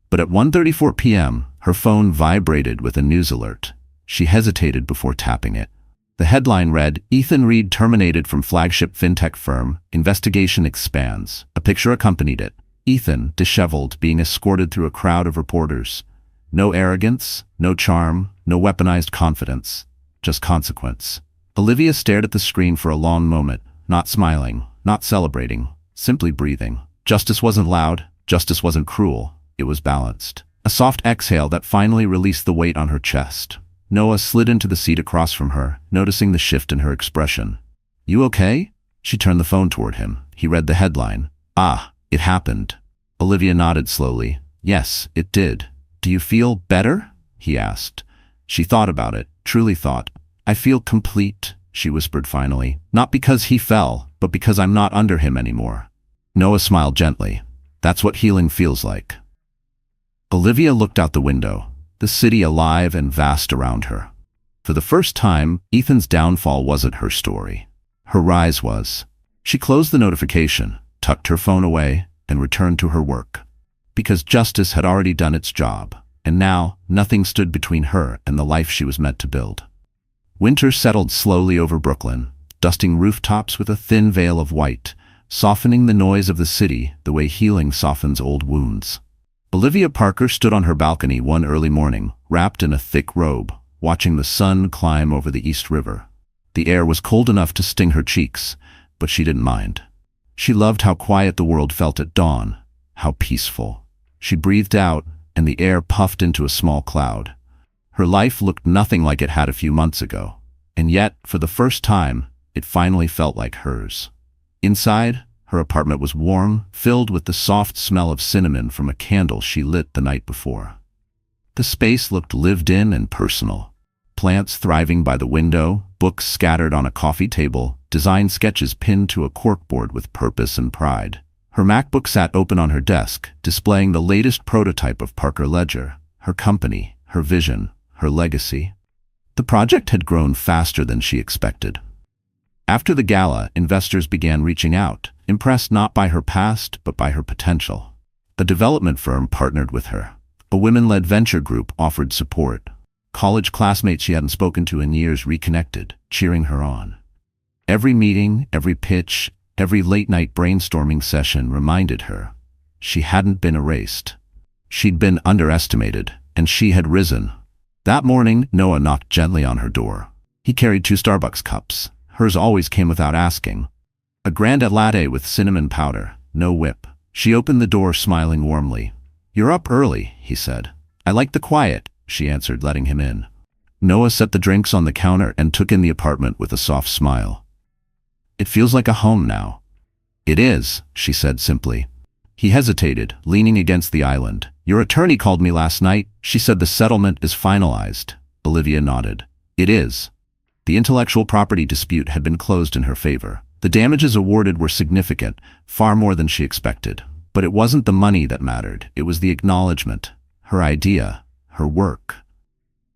But at 1:34 p.m., her phone vibrated with a news alert. She hesitated before tapping it. The headline read, "Ethan Reed terminated from flagship fintech firm, investigation expands." A picture accompanied it. Ethan, disheveled, being escorted through a crowd of reporters. No arrogance, no charm, no weaponized confidence, just consequence. Olivia stared at the screen for a long moment, not smiling, not celebrating, simply breathing. Justice wasn't loud, justice wasn't cruel, it was balanced. A soft exhale that finally released the weight on her chest. Noah slid into the seat across from her, noticing the shift in her expression. "You okay?" She turned the phone toward him. He read the headline. "Ah, it happened." Olivia nodded slowly. "Yes, it did. Do you feel better?" he asked. She thought about it, truly thought. "I feel complete," she whispered finally. "Not because he fell, but because I'm not under him anymore." Noah smiled gently. "That's what healing feels like." Olivia looked out the window, the city alive and vast around her. For the first time, Ethan's downfall wasn't her story. Her rise was. She closed the notification, tucked her phone away, and returned to her work. Because justice had already done its job, and now nothing stood between her and the life she was meant to build. Winter settled slowly over Brooklyn, dusting rooftops with a thin veil of white, softening the noise of the city the way healing softens old wounds. Olivia Parker stood on her balcony one early morning, wrapped in a thick robe, watching the sun climb over the East River. The air was cold enough to sting her cheeks, but she didn't mind. She loved how quiet the world felt at dawn, how peaceful. She breathed out, and the air puffed into a small cloud. Her life looked nothing like it had a few months ago, and yet, for the first time, it finally felt like hers. Inside, her apartment was warm, filled with the soft smell of cinnamon from a candle she lit the night before. The space looked lived in and personal. Plants thriving by the window, books scattered on a coffee table, design sketches pinned to a corkboard with purpose and pride. Her MacBook sat open on her desk, displaying the latest prototype of Parker Ledger, her company, her vision, her legacy. The project had grown faster than she expected. After the gala, investors began reaching out, impressed not by her past but by her potential. A development firm partnered with her. A women-led venture group offered support. College classmates she hadn't spoken to in years reconnected, cheering her on. Every meeting, every pitch, every late-night brainstorming session reminded her she hadn't been erased. She'd been underestimated, and she had risen. That morning, Noah knocked gently on her door. He carried 2 Starbucks cups. Hers always came without asking. A grande latte with cinnamon powder, no whip. She opened the door, smiling warmly. "You're up early," he said. "I like the quiet," she answered, letting him in. Noah set the drinks on the counter and took in the apartment with a soft smile. "It feels like a home now." "It is," she said simply. He hesitated, leaning against the island. "Your attorney called me last night. She said the settlement is finalized." Olivia nodded. "It is." The intellectual property dispute had been closed in her favor. The damages awarded were significant, far more than she expected. But it wasn't the money that mattered. It was the acknowledgement. Her idea, her work,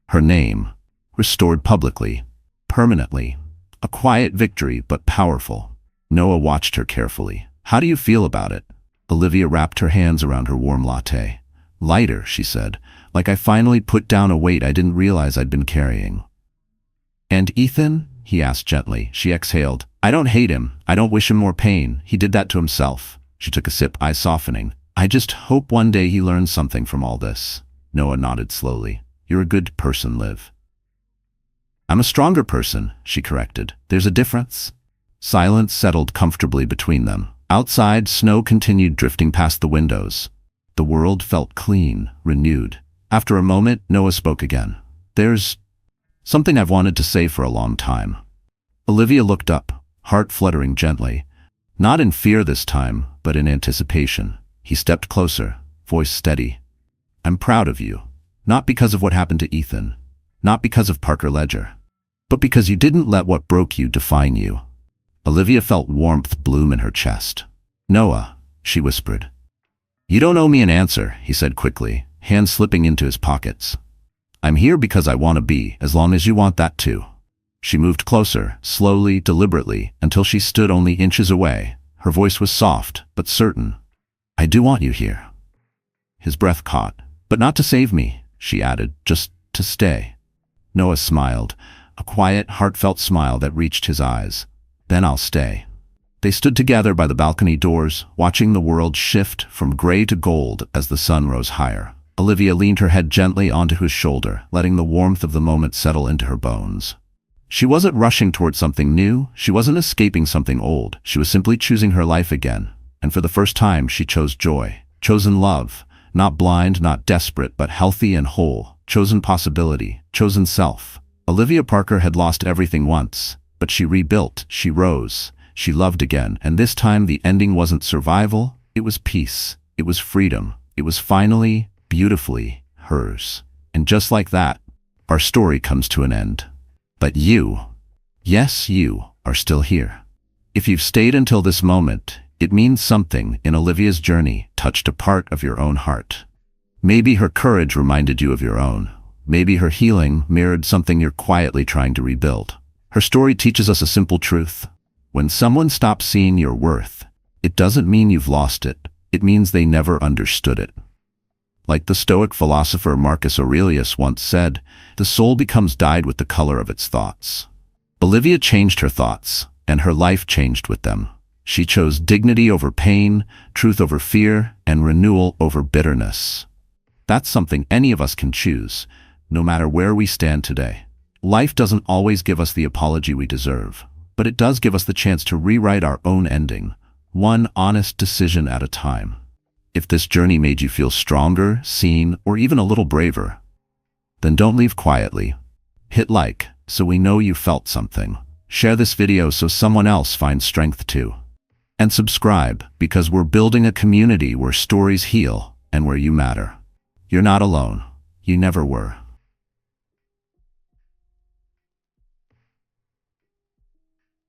her name, restored publicly, permanently. A quiet victory, but powerful. Noah watched her carefully. "How do you feel about it?" Olivia wrapped her hands around her warm latte. "Lighter," she said, "like I finally put down a weight I didn't realize I'd been carrying." "And Ethan?" he asked gently. She exhaled. "I don't hate him. I don't wish him more pain. He did that to himself." She took a sip, eyes softening. "I just hope one day he learns something from all this." Noah nodded slowly. "You're a good person, Liv." "I'm a stronger person," she corrected. "There's a difference." Silence settled comfortably between them. Outside, snow continued drifting past the windows. The world felt clean, renewed. After a moment, Noah spoke again. "There's something I've wanted to say for a long time." Olivia looked up, heart fluttering gently. Not in fear this time, but in anticipation. He stepped closer, voice steady. "I'm proud of you. Not because of what happened to Ethan. Not because of Parker Ledger. But because you didn't let what broke you define you." Olivia felt warmth bloom in her chest. "Noah," she whispered. "You don't owe me an answer," he said quickly, hands slipping into his pockets. "I'm here because I want to be, as long as you want that too." She moved closer, slowly, deliberately, until she stood only inches away. Her voice was soft, but certain. "I do want you here." His breath caught. "But not to save me," she added, "just to stay." Noah smiled, a quiet, heartfelt smile that reached his eyes. "Then I'll stay." They stood together by the balcony doors, watching the world shift from gray to gold as the sun rose higher. Olivia leaned her head gently onto his shoulder, letting the warmth of the moment settle into her bones. She wasn't rushing toward something new, she wasn't escaping something old, she was simply choosing her life again. And for the first time, she chose joy, chosen love, not blind, not desperate, but healthy and whole, chosen possibility, chosen self. Olivia Parker had lost everything once, but she rebuilt, she rose, she loved again, and this time the ending wasn't survival, it was peace, it was freedom, it was finally, beautifully, hers. And just like that, our story comes to an end. But you, yes, you, are still here. If you've stayed until this moment, it means something in Olivia's journey touched a part of your own heart. Maybe her courage reminded you of your own. Maybe her healing mirrored something you're quietly trying to rebuild. Her story teaches us a simple truth. When someone stops seeing your worth, it doesn't mean you've lost it. It means they never understood it. Like the Stoic philosopher Marcus Aurelius once said, the soul becomes dyed with the color of its thoughts. Olivia changed her thoughts, and her life changed with them. She chose dignity over pain, truth over fear, and renewal over bitterness. That's something any of us can choose, no matter where we stand today. Life doesn't always give us the apology we deserve, but it does give us the chance to rewrite our own ending, one honest decision at a time. If this journey made you feel stronger, seen, or even a little braver, then don't leave quietly. Hit like, so we know you felt something. Share this video so someone else finds strength too. And subscribe, because we're building a community where stories heal and where you matter. You're not alone. You never were.